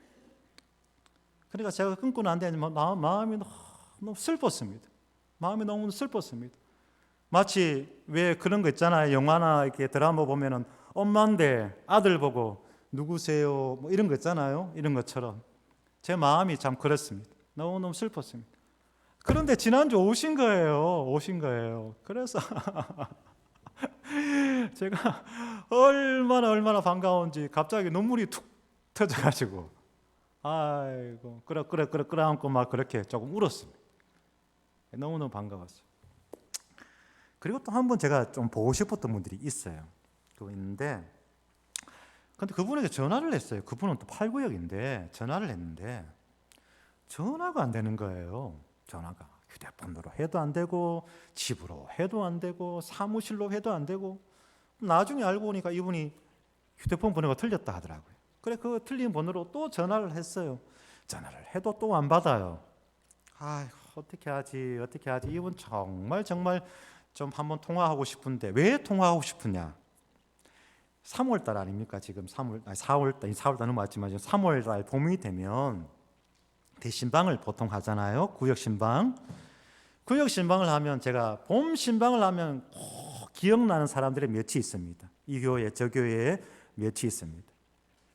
그러니까 제가 끊고 난 뒤에 마음이 너무 슬펐습니다. 마치 왜 그런 거 있잖아요. 영화나 이렇게 드라마 보면은 엄마인데 아들 보고 누구세요? 뭐 이런 거 있잖아요. 이런 것처럼 제 마음이 참 그렇습니다. 너무 슬펐습니다. 그런데 지난주 오신 거예요. 그래서 제가 얼마나 반가운지 갑자기 눈물이 툭 터져가지고 아이고 끌어안고 막 그렇게 조금 울었습니다. 너무너무 반가웠어요. 그리고 또 한 번 제가 좀 보고 싶었던 분들이 있어요. 근데 그분에게 전화를 했어요. 그분은 또 8구역인데 전화를 했는데 전화가 안 되는 거예요. 전화가 휴대폰으로 해도 안 되고 집으로 해도 안 되고 사무실로 해도 안 되고, 나중에 알고 보니까 이분이 휴대폰 번호가 틀렸다 하더라고요. 그래 그 틀린 번호로 또 전화를 했어요. 전화를 해도 또 안 받아요. 어떻게 하지? 이분 정말 좀 한번 통화하고 싶은데 왜 통화하고 싶으냐? 3월달 아닙니까? 지금 4월달 넘어왔지만 지금 3월달 봄이 되면 대신방을 보통 하잖아요. 구역 신방을 하면 제가 봄 신방을 하면 꼭 기억나는 사람들의 몇이 있습니다. 이 교회 저 교회에 몇이 있습니다.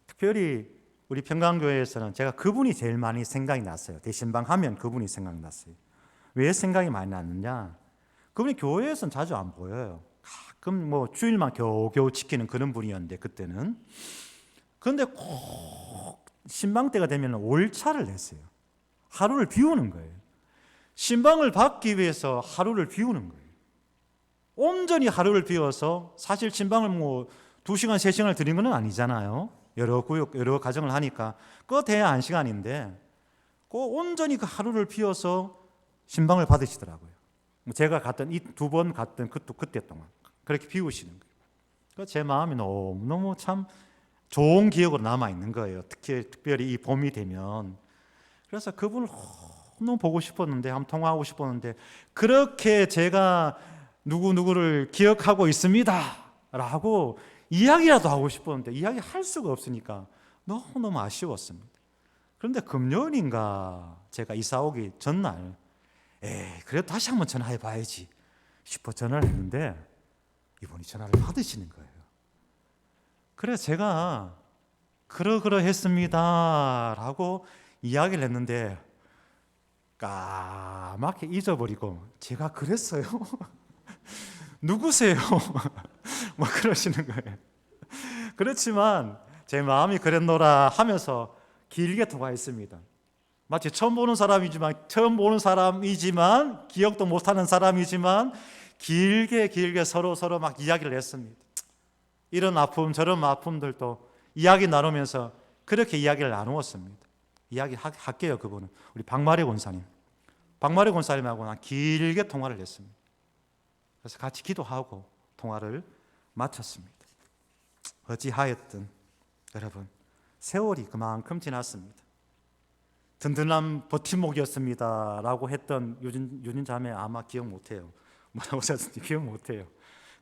특별히 우리 평강교회에서는 제가 그분이 제일 많이 생각이 났어요. 대신방 하면 그분이 생각났어요. 왜 생각이 많이 났느냐? 그분이 교회에서는 자주 안 보여요. 가끔 뭐 주일만 겨우겨우 지키는 그런 분이었는데 그때는. 그런데 꼭 신방 때가 되면 월차를 냈어요. 하루를 비우는 거예요. 신방을 받기 위해서 하루를 비우는 거예요. 온전히 하루를 비워서, 사실 신방을 뭐 2시간, 3시간을 드린 건 아니잖아요. 여러 구역, 여러 가정을 하니까 그거 대야 1시간인데 온전히 그 하루를 비워서 신방을 받으시더라고요. 제가 갔던 이 2번 갔던 그때 동안 그렇게 비우시는 거예요. 제 마음이 너무 참 좋은 기억으로 남아 있는 거예요. 특별히 이 봄이 되면. 그래서 그분을 너무 보고 싶었는데, 한번 통화하고 싶었는데, 그렇게 제가 누구누구를 기억하고 있습니다 라고 이야기라도 하고 싶었는데 이야기할 수가 없으니까 너무너무 아쉬웠습니다. 그런데 금요일인가 제가 이사 오기 전날 그래도 다시 한번 전화해 봐야지 싶어 전화를 했는데 이분이 전화를 받으시는 거예요. 그래서 제가 그러했습니다 라고 이야기를 했는데 까맣게 잊어버리고 제가 그랬어요? 누구세요? 뭐 그러시는 거예요. 그렇지만 제 마음이 그랬노라 하면서 길게 통화했습니다. 마치 처음 보는 사람이지만 기억도 못하는 사람이지만 길게 서로 막 이야기를 했습니다. 이런 아픔 저런 아픔들도 이야기 나누면서 그렇게 이야기를 나누었습니다. 이야기 할게요. 그분은 우리 박마리 권사님. 박마리 권사님하고 난 길게 통화를 했습니다. 그래서 같이 기도하고 통화를 마쳤습니다. 어찌하였든 여러분 세월이 그만큼 지났습니다. 든든한 버팀목이었습니다 라고 했던 유진 자매 아마 기억 못해요. 뭐라고 하셨는지 기억 못해요.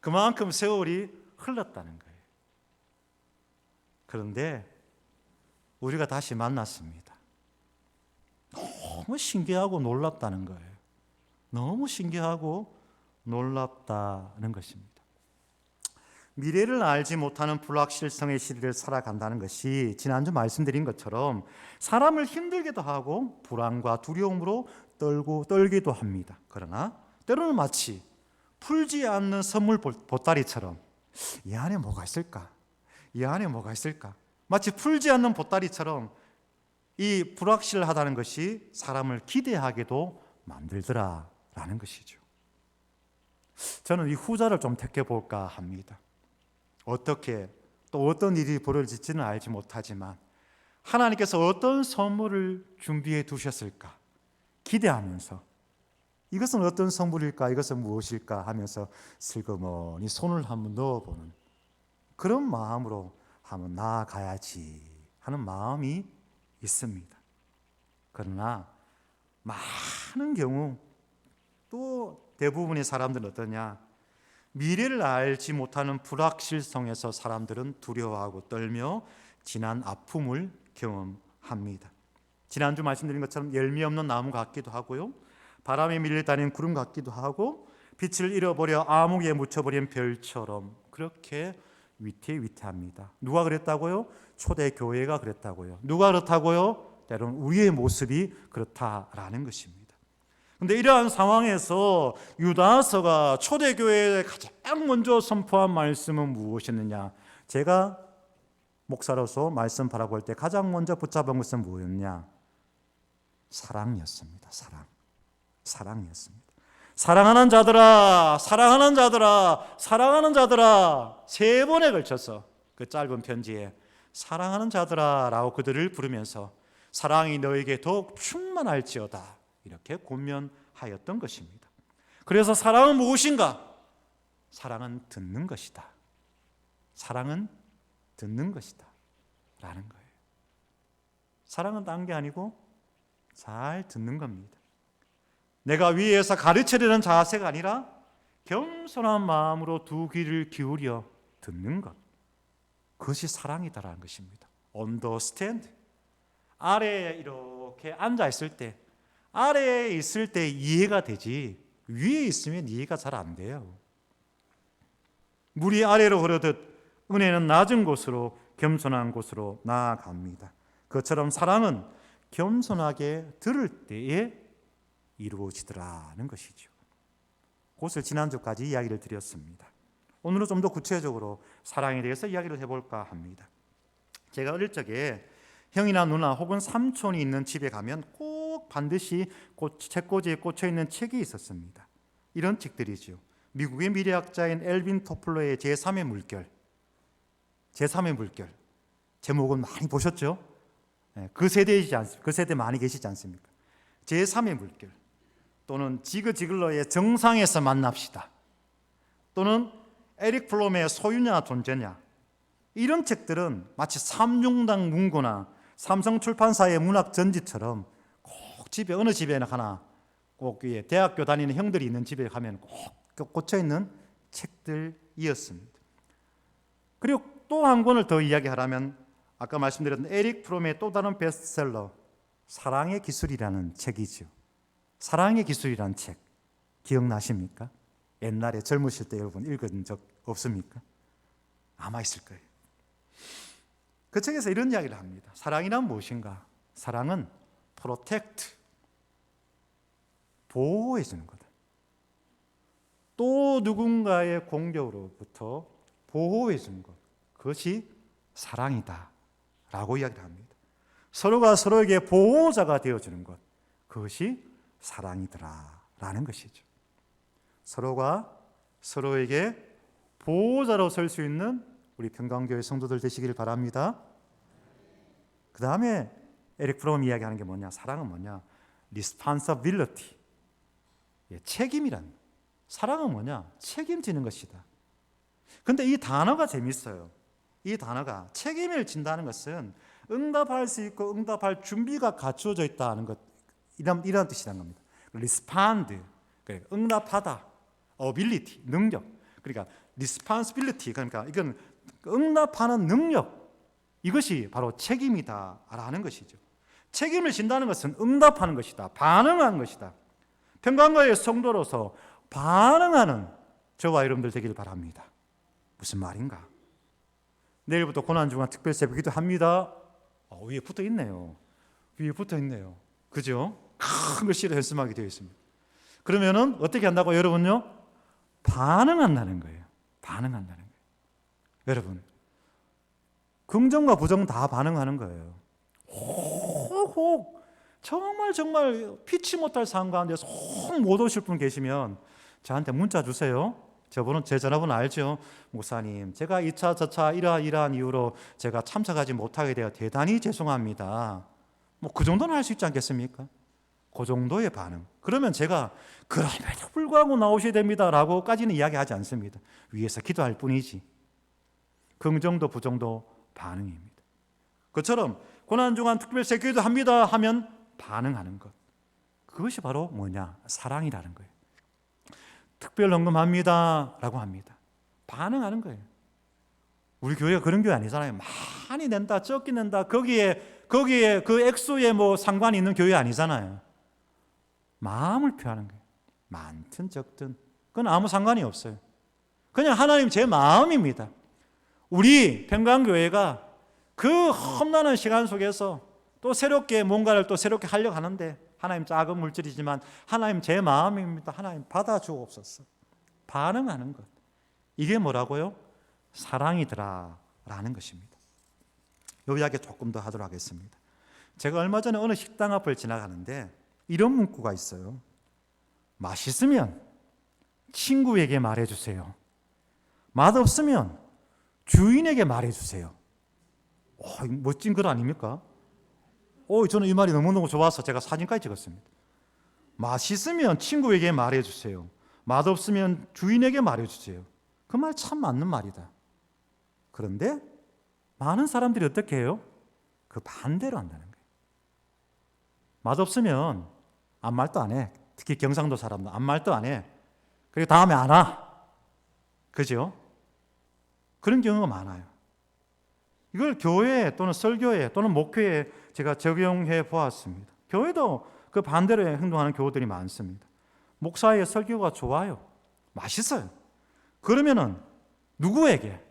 그만큼 세월이 흘렀다는 거예요. 그런데 우리가 다시 만났습니다. 너무 신기하고 놀랍다는 거예요. 너무 신기하고 놀랍다는 것입니다. 미래를 알지 못하는 불확실성의 시대를 살아간다는 것이 지난주 말씀드린 것처럼 사람을 힘들게도 하고 불안과 두려움으로 떨기도 합니다. 그러나 때로는 마치 풀지 않는 선물 보따리처럼 이 안에 뭐가 있을까? 이 안에 뭐가 있을까? 마치 풀지 않는 보따리처럼 이 불확실하다는 것이 사람을 기대하게도 만들더라라는 것이죠. 저는 이 후자를 좀 택해볼까 합니다. 어떻게 또 어떤 일이 벌어질지는 알지 못하지만 하나님께서 어떤 선물을 준비해 두셨을까 기대하면서 이것은 어떤 선물일까 이것은 무엇일까 하면서 슬그머니 손을 한번 넣어보는 그런 마음으로 한번 나아가야지 하는 마음이 있습니다. 그러나 많은 경우 또 대부분의 사람들은 어떠냐? 미래를 알지 못하는 불확실성에서 사람들은 두려워하고 떨며 지난 아픔을 경험합니다. 지난주 말씀드린 것처럼 열매 없는 나무 같기도 하고요, 바람에 밀려다니는 구름 같기도 하고, 빛을 잃어버려 암흑에 묻혀버린 별처럼 그렇게 위태합니다. 누가 그랬다고요? 초대교회가 그랬다고요. 누가 그렇다고요? 때로는 우리의 모습이 그렇다라는 것입니다. 그런데 이러한 상황에서 유다서가 초대교회에 가장 먼저 선포한 말씀은 무엇이었느냐? 제가 목사로서 말씀 바라볼 때 가장 먼저 붙잡은 것은 무엇이었냐? 사랑이었습니다. 사랑이었습니다. 사랑하는 자들아, 사랑하는 자들아, 사랑하는 자들아, 3번에 걸쳐서 그 짧은 편지에 사랑하는 자들아 라고 그들을 부르면서 사랑이 너에게 더욱 충만할지어다 이렇게 권면하였던 것입니다. 그래서 사랑은 무엇인가? 사랑은 듣는 것이다. 사랑은 듣는 것이다 라는 거예요. 사랑은 딴 게 아니고 잘 듣는 겁니다. 내가 위에서 가르치려는 자세가 아니라 겸손한 마음으로 두 귀를 기울여 듣는 것, 그것이 사랑이다라는 것입니다. Understand. 아래에 이렇게 앉아 있을 때, 아래에 있을 때 이해가 되지 위에 있으면 이해가 잘 안 돼요. 물이 아래로 흐르듯 은혜는 낮은 곳으로 겸손한 곳으로 나아갑니다. 그것처럼 사랑은 겸손하게 들을 때에 이루어지더라는 것이죠. 그것을 지난주까지 이야기를 드렸습니다. 오늘은 좀 더 구체적으로 사랑에 대해서 이야기를 해볼까 합니다. 제가 어릴 적에 형이나 누나 혹은 삼촌이 있는 집에 가면 꼭 반드시 책꽂이에 꽂혀있는 책이 있었습니다. 이런 책들이죠. 미국의 미래학자인 엘빈 토플러의 제3의 물결. 제3의 물결. 제목은 많이 보셨죠? 그 세대 많이 계시지 않습니까? 제3의 물결. 또는 지그 지글러의 정상에서 만납시다. 또는 에릭 플롬의 소유냐 존재냐. 이런 책들은 마치 삼중당 문고나 삼성출판사의 문학 전지처럼 꼭 집에 어느 집에나 하나 꼭 대학교 다니는 형들이 있는 집에 가면 꼭 꽂혀 있는 책들이었습니다. 그리고 또 한 권을 더 이야기하라면 아까 말씀드렸던 에릭 프롬의 또 다른 베스트셀러 사랑의 기술이라는 책이죠. 사랑의 기술이라는 책 기억나십니까? 옛날에 젊으실 때 여러분 읽은 적 없습니까? 아마 있을 거예요. 그 책에서 이런 이야기를 합니다. 사랑이란 무엇인가? 사랑은 프로텍트, 보호해 주는 거다. 또 누군가의 공격으로부터 보호해 주는 것, 그것이 사랑이다 라고 이야기를 합니다. 서로가 서로에게 보호자가 되어주는 것, 그것이 사랑이더라 라는 것이죠. 서로가 서로에게 보호자로 설 수 있는 우리 평강교회 성도들 되시길 바랍니다. 그 다음에 에릭 프롬 이야기하는 게 뭐냐? 사랑은 뭐냐? responsibility, 책임이란. 사랑은 뭐냐? 책임지는 것이다. 근데 이 단어가 재밌어요. 이 단어가 책임을 진다는 것은 응답할 수 있고 응답할 준비가 갖추어져 있다는 것, 이런 뜻이란 겁니다. respond, 그러니까 응답하다. ability, 능력. 그러니까 responsibility, 그러니까 이건 응답하는 능력, 이것이 바로 책임이다라는 것이죠. 책임을 진다는 것은 응답하는 것이다, 반응하는 것이다. 평강교회 성도로서 반응하는 저와 여러분들 되길 바랍니다. 무슨 말인가? 내일부터 고난주간 특별 새벽기도 합니다. 위에 붙어 있네요. 위에 붙어 있네요. 그죠? 큰 글씨로 말씀하게 되어 있습니다. 그러면은 어떻게 한다고 여러분요? 반응한다는 거예요. 반응한다는 거예요. 여러분, 긍정과 부정 다 반응하는 거예요. 혹 정말 피치 못할 상황 가운데 속 못 오실 분 계시면 저한테 문자 주세요. 제 전화번호 알죠? 목사님, 제가 2차 저차 이러한 이유로 제가 참석하지 못하게 되어 대단히 죄송합니다. 뭐 그 정도는 할 수 있지 않겠습니까? 그 정도의 반응. 그러면 제가 그럼에도 불구하고 나오셔야 됩니다 라고까지는 이야기하지 않습니다. 위에서 기도할 뿐이지. 긍정도 부정도 반응입니다. 그처럼 고난주간 특별 새벽기도 합니다 하면 반응하는 것, 그것이 바로 뭐냐? 사랑이라는 거예요. 특별 헌금합니다 라고 합니다. 반응하는 거예요. 우리 교회가 그런 교회 아니잖아요. 많이 낸다, 적게 낸다, 거기에 그 액수에 뭐 상관이 있는 교회 아니잖아요. 마음을 표하는 거예요. 많든 적든 그건 아무 상관이 없어요. 그냥 하나님 제 마음입니다. 우리 평강교회가 그 험난한 시간 속에서 또 새롭게 뭔가를 또 새롭게 하려고 하는데, 하나님 작은 물질이지만 하나님 제 마음입니다. 하나님 받아주옵소서. 반응하는 것, 이게 뭐라고요? 사랑이더라 라는 것입니다. 요 이야기 조금 더 하도록 하겠습니다. 제가 얼마 전에 어느 식당 앞을 지나가는데 이런 문구가 있어요. 맛있으면 친구에게 말해주세요. 맛없으면 주인에게 말해주세요. 멋진 글 아닙니까? 저는 이 말이 너무너무 좋아서 제가 사진까지 찍었습니다. 맛있으면 친구에게 말해주세요. 맛없으면 주인에게 말해주세요. 그 말 참 맞는 말이다. 그런데 많은 사람들이 어떻게 해요? 그 반대로 한다는 거예요. 맛없으면 아무 말도 안 해. 특히 경상도 사람들 아무 말도 안 해. 그리고 다음에 안 와. 그죠? 그런 경우가 많아요. 이걸 교회 또는 설교회 또는 목회에 제가 적용해 보았습니다. 교회도 그 반대로 행동하는 교우들이 많습니다. 목사의 설교가 좋아요. 맛있어요. 그러면은 누구에게?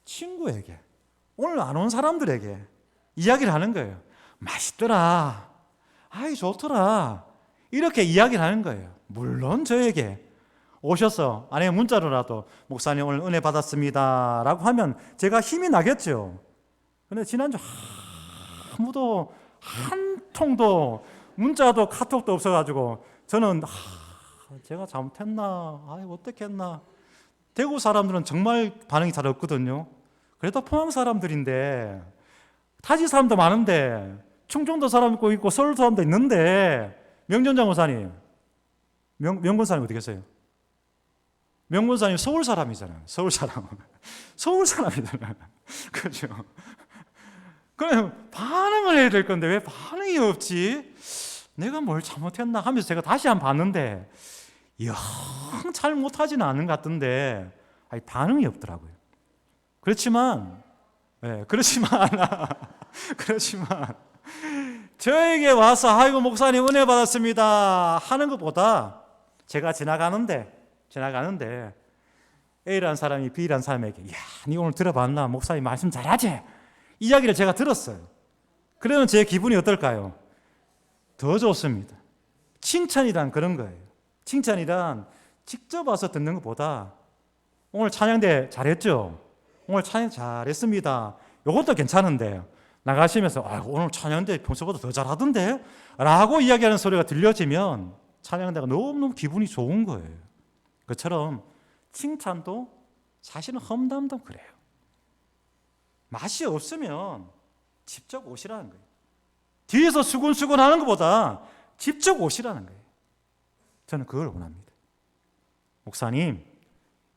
친구에게, 오늘 안 온 사람들에게 이야기를 하는 거예요. 맛있더라. 아이 좋더라. 이렇게 이야기를 하는 거예요. 물론 저에게 오셔서 아니면 문자로라도 목사님 오늘 은혜 받았습니다 라고 하면 제가 힘이 나겠죠. 그런데 지난주 아무도 한 통도 문자도 카톡도 없어가지고 저는 제가 잘못했나, 어떻게 했나. 대구 사람들은 정말 반응이 잘 없거든요. 그래도 포항 사람들인데, 타지 사람도 많은데, 충청도 사람도 있고 서울 사람도 있는데, 명전장 목사님, 명권사님 어떻게 했어요? 명권사님 서울 사람이잖아요. 서울 사람이잖아요. 그죠? 그럼 반응을 해야 될 건데 왜 반응이 없지? 내가 뭘 잘못했나 하면서 제가 다시 한번 봤는데 영 잘못하지는 않은 것 같던데 반응이 없더라고요. 그렇지만 그렇지만 저에게 와서 아이고 목사님 은혜 받았습니다 하는 것보다 제가 지나가는데 A라는 사람이 B라는 사람에게 야, 니 오늘 들어봤나? 목사님 말씀 잘하지? 이야기를 제가 들었어요. 그러면 제 기분이 어떨까요? 더 좋습니다. 칭찬이란 그런 거예요. 칭찬이란 직접 와서 듣는 것보다 오늘 찬양대 잘했죠? 오늘 찬양 잘했습니다. 이것도 괜찮은데 나가시면서 오늘 찬양대 평소보다 더 잘하던데? 라고 이야기하는 소리가 들려지면 찬양대가 너무너무 기분이 좋은 거예요. 그처럼 칭찬도 사실은 험담도 그래요. 맛이 없으면 직접 오시라는 거예요. 뒤에서 수군수군 하는 것보다 직접 오시라는 거예요. 저는 그걸 원합니다. 목사님,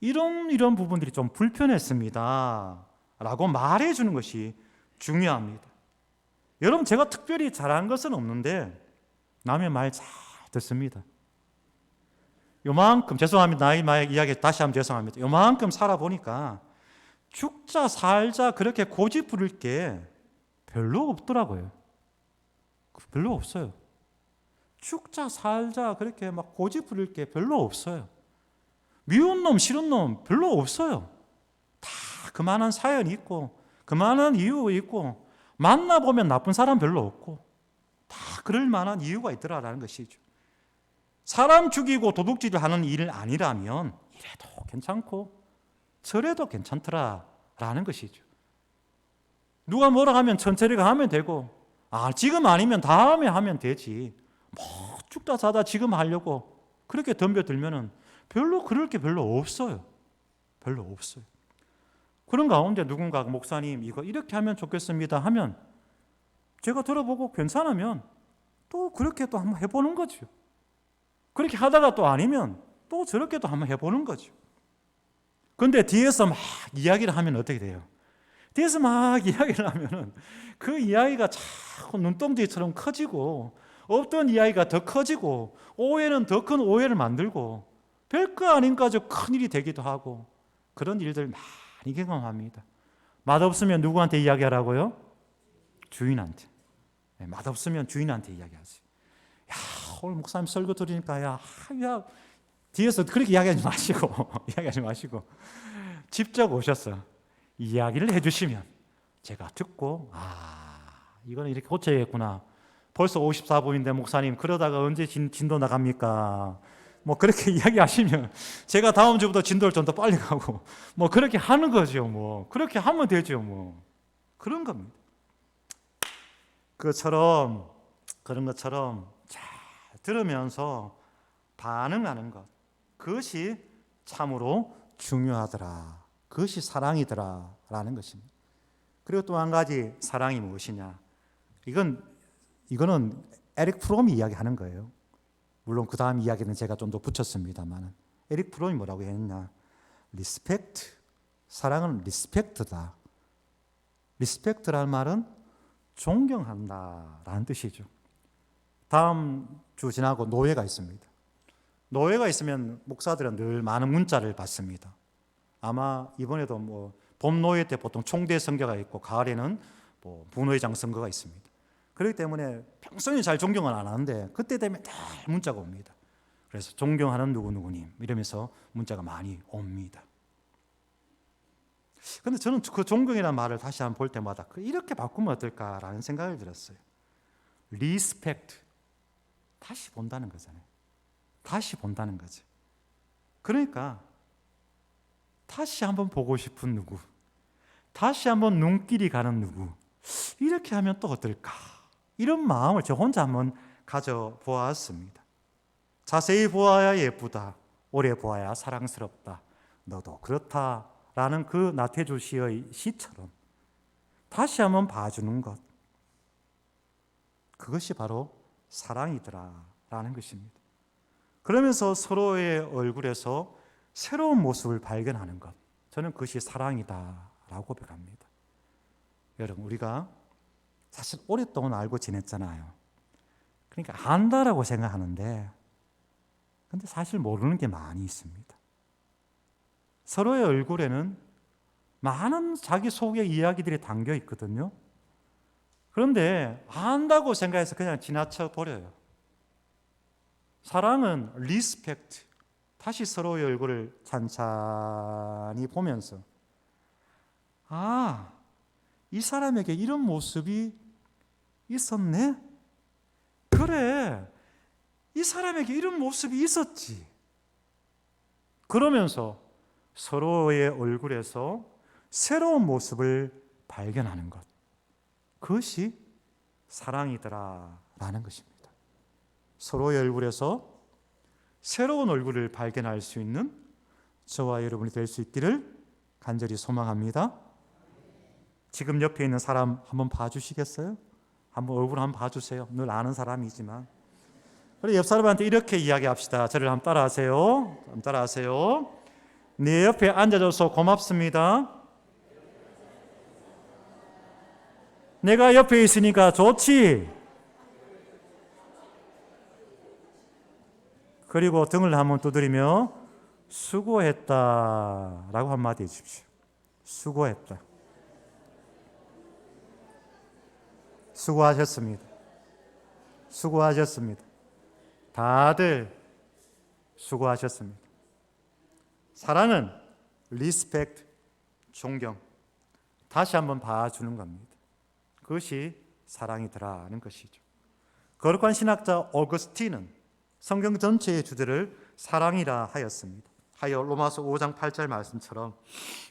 이런 부분들이 좀 불편했습니다 라고 말해주는 것이 중요합니다. 여러분, 제가 특별히 잘한 것은 없는데 남의 말 잘 듣습니다. 요만큼, 죄송합니다. 나의 이야기 다시 한번 죄송합니다. 요만큼 살아보니까 죽자 살자 그렇게 고집 부릴 게 별로 없더라고요. 별로 없어요. 죽자 살자 그렇게 막 고집 부릴 게 별로 없어요. 미운 놈 싫은 놈 별로 없어요. 다 그만한 사연이 있고 그만한 이유 있고 만나보면 나쁜 사람 별로 없고 다 그럴 만한 이유가 있더라라는 것이죠. 사람 죽이고 도둑질을 하는 일은 아니라면 이래도 괜찮고 저래도 괜찮더라라는 것이죠. 누가 뭐라 하면 천천히 하면 되고 지금 아니면 다음에 하면 되지. 뭐 죽다 사다 지금 하려고 그렇게 덤벼들면은 별로 그럴 게 별로 없어요. 별로 없어요. 그런 가운데 누군가가 목사님 이거 이렇게 하면 좋겠습니다 하면 제가 들어보고 괜찮으면 또 그렇게 또 한번 해보는 거죠. 그렇게 하다가 또 아니면 또 저렇게 또 한번 해보는 거죠. 근데 뒤에서 막 이야기를 하면 어떻게 돼요? 뒤에서 막 이야기를 하면은 그 이야기가 자꾸 눈덩이처럼 커지고 없던 이야기가 더 커지고 오해는 더 큰 오해를 만들고 별거 아닌 가지고 큰 일이 되기도 하고 그런 일들 많이 경험합니다. 맛없으면 누구한테 이야기하라고요? 주인한테. 맛없으면 주인한테 이야기하지. 야, 오늘 목사님 설교 들으니까 야, 뒤에서 그렇게 이야기하지 마시고 직접 오셔서 이야기를 해주시면 제가 듣고 이거는 이렇게 고쳐야겠구나. 벌써 54분인데 목사님 그러다가 언제 진도 나갑니까? 뭐 그렇게 이야기하시면 제가 다음 주부터 진도를 좀 더 빨리 가고 뭐 그렇게 하는 거죠. 뭐 그렇게 하면 되죠. 뭐 그런 겁니다. 그런 것처럼 잘 들으면서 반응하는 것, 그것이 참으로 중요하더라. 그것이 사랑이더라라는 것입니다. 그리고 또 한 가지 사랑이 무엇이냐? 이거는 에릭 프롬이 이야기하는 거예요. 물론 그 다음 이야기는 제가 좀 더 붙였습니다만 에릭 프롬이 뭐라고 했냐? 리스펙트. 사랑은 리스펙트다. 리스펙트라는 말은 존경한다라는 뜻이죠. 다음 주 지나고 노예가 있습니다. 노예가 있으면 목사들은 늘 많은 문자를 받습니다. 아마 이번에도 뭐 봄 노예 때 보통 총대 선교가 있고 가을에는 뭐 부노회장 선거가 있습니다. 그렇기 때문에 평소에 잘 존경을 안 하는데 그때 되면 다 문자가 옵니다. 그래서 존경하는 누구누구님 이러면서 문자가 많이 옵니다. 그런데 저는 그 존경이라는 말을 다시 한번 볼 때마다 이렇게 바꾸면 어떨까라는 생각을 들었어요. 리스펙트. 다시 본다는 거잖아요. 다시 본다는 거죠. 그러니까 다시 한번 보고 싶은 누구, 다시 한번 눈길이 가는 누구, 이렇게 하면 또 어떨까? 이런 마음을 저 혼자 한번 가져보았습니다. 자세히 보아야 예쁘다, 오래 보아야 사랑스럽다, 너도 그렇다라는 그 나태주 시의 시처럼 다시 한번 봐주는 것, 그것이 바로 사랑이더라라는 것입니다. 그러면서 서로의 얼굴에서 새로운 모습을 발견하는 것, 저는 그것이 사랑이다라고 고백합니다. 여러분, 우리가 사실 오랫동안 알고 지냈잖아요. 그러니까 안다라고 생각하는데 근데 사실 모르는 게 많이 있습니다. 서로의 얼굴에는 많은 자기 속의 이야기들이 담겨 있거든요. 그런데 안다고 생각해서 그냥 지나쳐 버려요. 사랑은 리스펙트, 다시 서로의 얼굴을 찬찬히 보면서 아, 이 사람에게 이런 모습이 있었네? 그래, 이 사람에게 이런 모습이 있었지. 그러면서 서로의 얼굴에서 새로운 모습을 발견하는 것, 그것이 사랑이더라라는 것입니다. 서로의 얼굴에서 새로운 얼굴을 발견할 수 있는 저와 여러분이 될 수 있기를 간절히 소망합니다. 지금 옆에 있는 사람 한번 봐주시겠어요? 한번 얼굴 한번 봐주세요. 늘 아는 사람이지만. 그래, 옆 사람한테 이렇게 이야기합시다. 저를 한번 따라하세요. 한번 따라하세요. 내 옆에 앉아줘서 고맙습니다. 내가 옆에 있으니까 좋지. 그리고 등을 한번 두드리며 수고했다라고 한마디 해주십시오. 수고했다. 수고하셨습니다. 수고하셨습니다. 다들 수고하셨습니다. 사랑은 리스펙트, 존경, 다시 한번 봐주는 겁니다. 그것이 사랑이더라는 것이죠. 거룩한 신학자 오거스틴은 성경 전체의 주제를 사랑이라 하였습니다. 하여 로마서 5장 8절 말씀처럼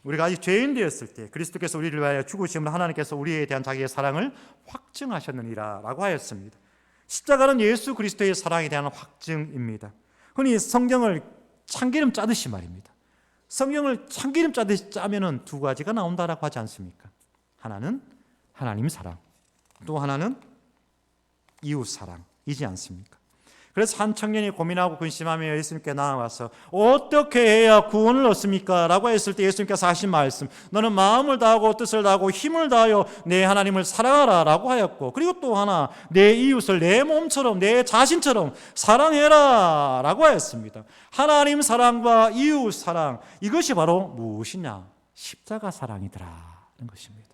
우리가 아직 죄인 되었을 때 그리스도께서 우리를 위하여 죽으심으로 하나님께서 우리에 대한 자기의 사랑을 확증하셨느니라 라고 하였습니다. 십자가는 예수 그리스도의 사랑에 대한 확증입니다. 흔히 성경을 참기름 짜듯이 말입니다. 성경을 참기름 짜듯이 짜면은 두 가지가 나온다라고 하지 않습니까? 하나는 하나님 사랑, 또 하나는 이웃 사랑이지 않습니까? 그래서 한 청년이 고민하고 근심하며 예수님께 나아와서 어떻게 해야 구원을 얻습니까? 라고 했을 때 예수님께서 하신 말씀, 너는 마음을 다하고 뜻을 다하고 힘을 다하여 내 하나님을 사랑하라 라고 하였고, 그리고 또 하나, 내 이웃을 내 몸처럼 내 자신처럼 사랑해라 라고 하였습니다. 하나님 사랑과 이웃 사랑, 이것이 바로 무엇이냐? 십자가 사랑이더라는 것입니다.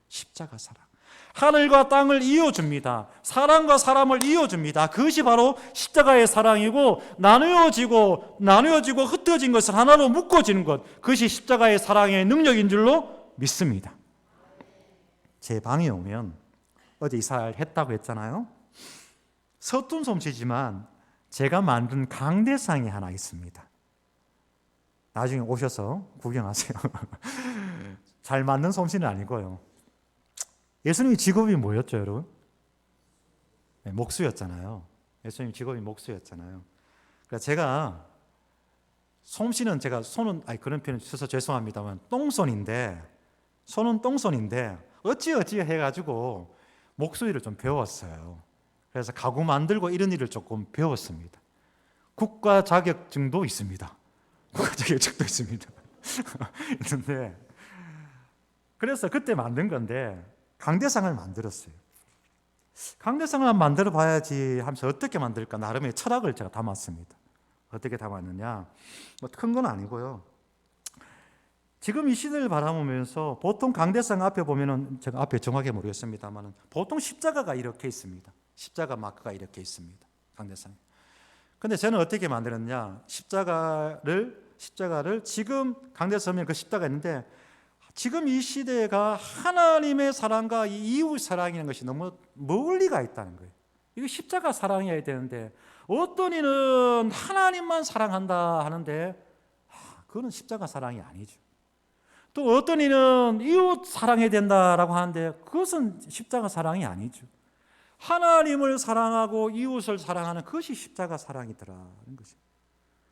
십자가 사랑. 하늘과 땅을 이어줍니다. 사람과 사람을 이어줍니다. 그것이 바로 십자가의 사랑이고, 나누어지고 흩어진 것을 하나로 묶어지는 것, 그것이 십자가의 사랑의 능력인 줄로 믿습니다. 제 방에 오면 어제 이사를 했다고 했잖아요. 서툰 솜씨지만 제가 만든 강대상이 하나 있습니다. 나중에 오셔서 구경하세요. 잘 만든 솜씨는 아니고요. 예수님의 직업이 뭐였죠, 여러분? 네, 목수였잖아요. 예수님 직업이 목수였잖아요. 그러니까 제가 솜씨는 제가 손은 그런 표현 써서 죄송합니다만 손은 똥손인데 어찌 해가지고 목수일을 좀 배웠어요. 그래서 가구 만들고 이런 일을 조금 배웠습니다. 국가 자격증도 있습니다. 있는데 그래서 그때 만든 건데 강대상을 만들었어요. 강대상을 만들어 봐야지 하면서 어떻게 만들까 나름의 철학을 제가 담았습니다. 어떻게 담았느냐, 뭐 큰 건 아니고요. 지금 이 시대를 바라보면서 보통 강대상 앞에 보면은, 제가 앞에 정확하게 모르겠습니다만 보통 십자가가 이렇게 있습니다. 십자가 마크가 이렇게 있습니다. 강대상. 근데 저는 어떻게 만들었냐, 십자가를 지금 강대상에 그 십자가 있는데, 지금 이 시대가 하나님의 사랑과 이웃 사랑이라는 것이 너무 멀리 가 있다는 거예요. 이거 십자가 사랑이어야 되는데 어떤 이는 하나님만 사랑한다 하는데 그거는 십자가 사랑이 아니죠. 또 어떤 이는 이웃 사랑해야 된다라고 하는데 그것은 십자가 사랑이 아니죠. 하나님을 사랑하고 이웃을 사랑하는 그것이 십자가 사랑이더라는 것이죠.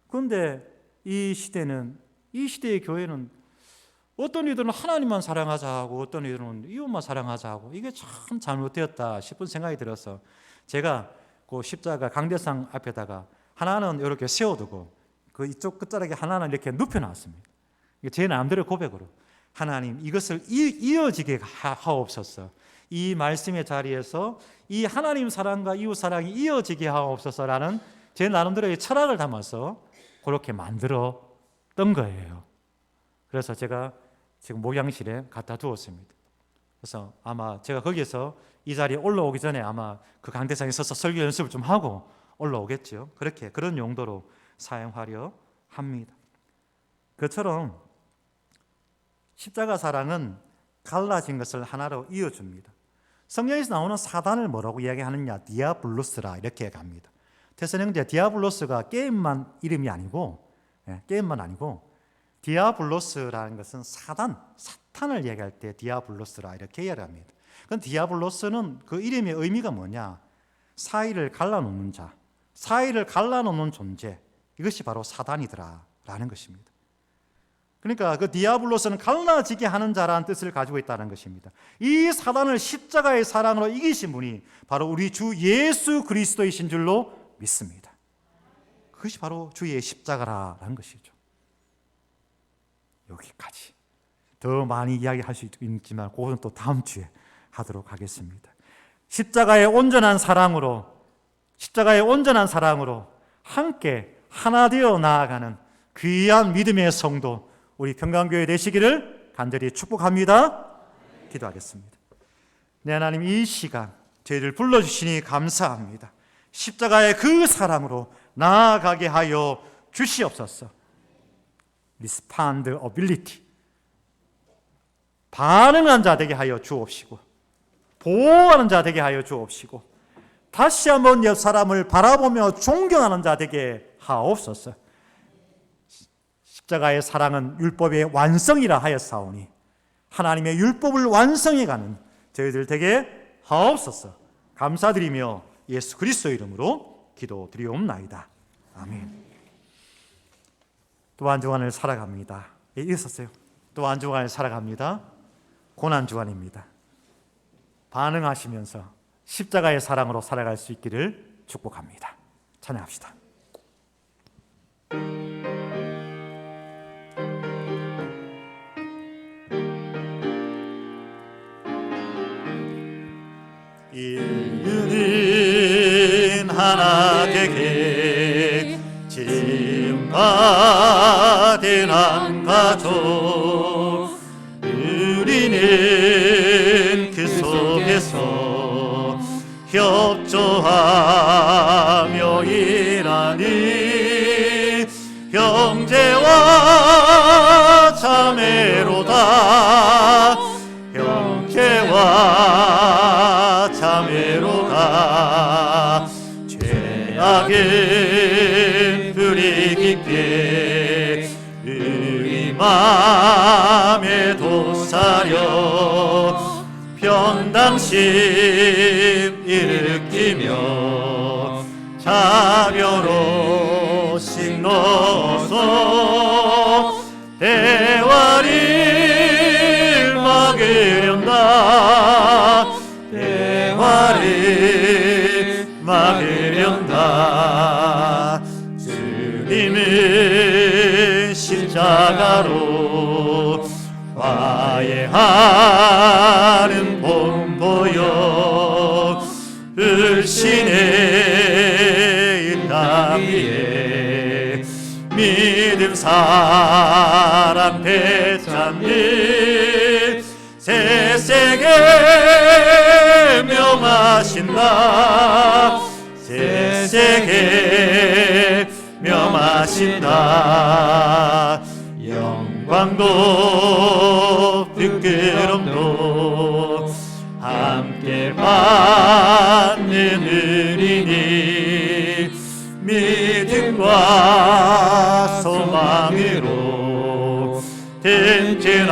그런데 이 시대의 교회는 어떤 이들은 하나님만 사랑하자 하고 어떤 이들은 이웃만 사랑하자 하고, 이게 참 잘못되었다 싶은 생각이 들어서 제가 그 십자가 강대상 앞에다가 하나는 이렇게 세워두고 그 이쪽 끝자락에 하나는 이렇게 눕혀놨습니다. 제 마음대로 고백으로 하나님 이것을 이어지게 하옵소서. 이 말씀의 자리에서 이 하나님 사랑과 이웃 사랑이 이어지게 하옵소서라는 제 나름대로의 철학을 담아서 그렇게 만들었던 거예요. 그래서 제가 지금 목양실에 갖다 두었습니다. 그래서 아마 제가 거기에서 이 자리에 올라오기 전에 아마 그 강대상에 서서 설교 연습을 좀 하고 올라오겠죠. 그런 용도로 사용하려 합니다. 그처럼 십자가 사랑은 갈라진 것을 하나로 이어줍니다. 성경에서 나오는 사단을 뭐라고 이야기하느냐? 디아블로스라 이렇게 갑니다. 테살로니가서 디아블로스가 게임만 이름이 아니고 게임만 아니고 디아블로스라는 것은 사탄을 얘기할 때 디아블로스라 이렇게 이야기합니다. 그럼 디아블로스는 그 이름의 의미가 뭐냐? 사이를 갈라놓는 자, 사이를 갈라놓는 존재, 이것이 바로 사단이더라라는 것입니다. 그러니까 그 디아블로스는 갈라지게 하는 자라는 뜻을 가지고 있다는 것입니다. 이 사단을 십자가의 사랑으로 이기신 분이 바로 우리 주 예수 그리스도이신 줄로 믿습니다. 그것이 바로 주의 십자가라는 것이죠. 여기까지. 더 많이 이야기할 수 있지만 그것은 또 다음 주에 하도록 하겠습니다. 십자가의 온전한 사랑으로 함께 하나 되어 나아가는 귀한 믿음의 성도 우리 평강교회 되시기를 간절히 축복합니다. 기도하겠습니다. 네, 하나님, 이 시간 저희를 불러주시니 감사합니다. 십자가의 그 사랑으로 나아가게 하여 주시옵소서. Responsibility, 반응한 자 되게 하여 주옵시고, 보호하는 자 되게 하여 주옵시고, 다시 한번 옆 사람을 바라보며 존경하는 자 되게 하옵소서. 십자가의 사랑은 율법의 완성이라 하였사오니 하나님의 율법을 완성해가는 저희들 되게 하옵소서. 감사드리며 예수 그리스도의 이름으로 기도드리옵나이다. 아멘. 또 한 주간을 살아갑니다. 읽었어요. 또 한 주간을 살아갑니다. 고난 주간입니다. 반응하시면서 십자가의 사랑으로 살아갈 수 있기를 축복합니다. 찬양합시다. 인류는 하나 되게 지음받은 한 가족, 우리는 그 속에서 협조하며 일하니 형제와 자매로다, 형제와 자매로다. 죄악은 불이 깊게 우리 맘에 도사려 평당심 일으키며 자비로씩 넣어서 대화를 막으련다, 대화를 막으련다. 주님은 십자가로 화해하는 본보여 불신의 이 땅 위에 믿음 사랑 되찾는 새 세계 명하신다, 새 세계 명하신다. 영광도 부끄럼도 함께 받는 은인이 믿음과 소망으로 든든하게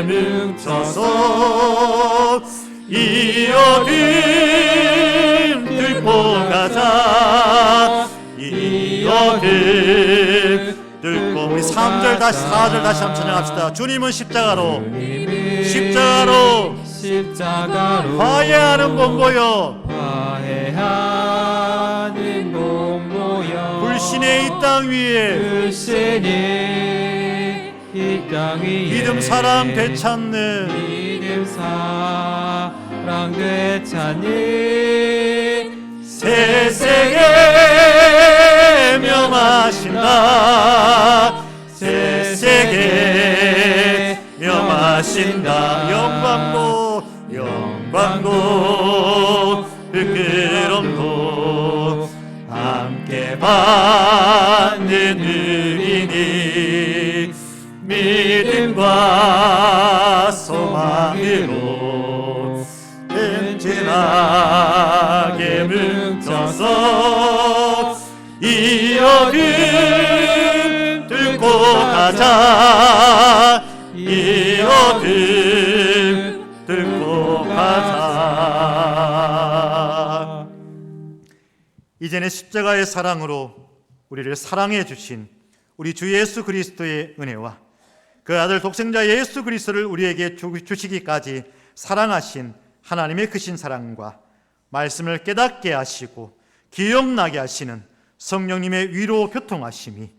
뭉쳐서 이 어둠 뚫고 가자, 이 어둠 뚫고. 우리 3절 다시 4절 다시 한번 찬양합시다. 주님은 십자가로 화해하는 본보여 불신의 이 땅 위에 이 땅 위에 믿음 사랑 되찾는 믿음 사랑 되찾는 세세에 명하신다. 세세에 명하신다. 영광도 부끄럼도 함께 받는 의인이 믿음과 소망으로 든든하게 뭉쳐서 이 어둠 뚫고 가자. 이 어둠 뚫고 가자. 이제는 십자가의 사랑으로 우리를 사랑해 주신 우리 주 예수 그리스도의 은혜와 그 아들 독생자 예수 그리스도를 우리에게 주시기까지 사랑하신 하나님의 크신 사랑과 말씀을 깨닫게 하시고 기억나게 하시는 성령님의 위로 교통하심이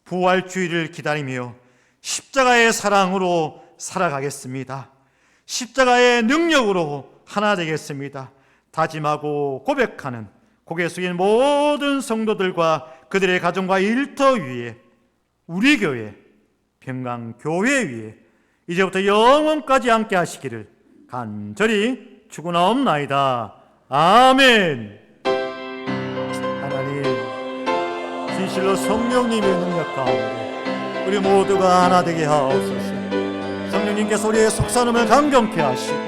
부활주의를 기다리며 십자가의 사랑으로 살아가겠습니다. 십자가의 능력으로 하나 되겠습니다. 다짐하고 고백하는 고개 숙인 모든 성도들과 그들의 가정과 일터 위에 우리 교회 평강교회 위에 이제부터 영원까지 함께 하시기를 간절히 축원하옵나이다. 아멘. 하나님, 진실로 성령님의 능력 가운데 우리 모두가 하나 되게 하옵소서. 성령님께서 우리의 속사람을 감격케 하시고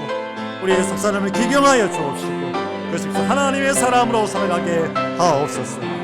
우리의 속사람을 기경하여 주옵시고 그래서 하나님의 사람으로 살아가게 하옵소서.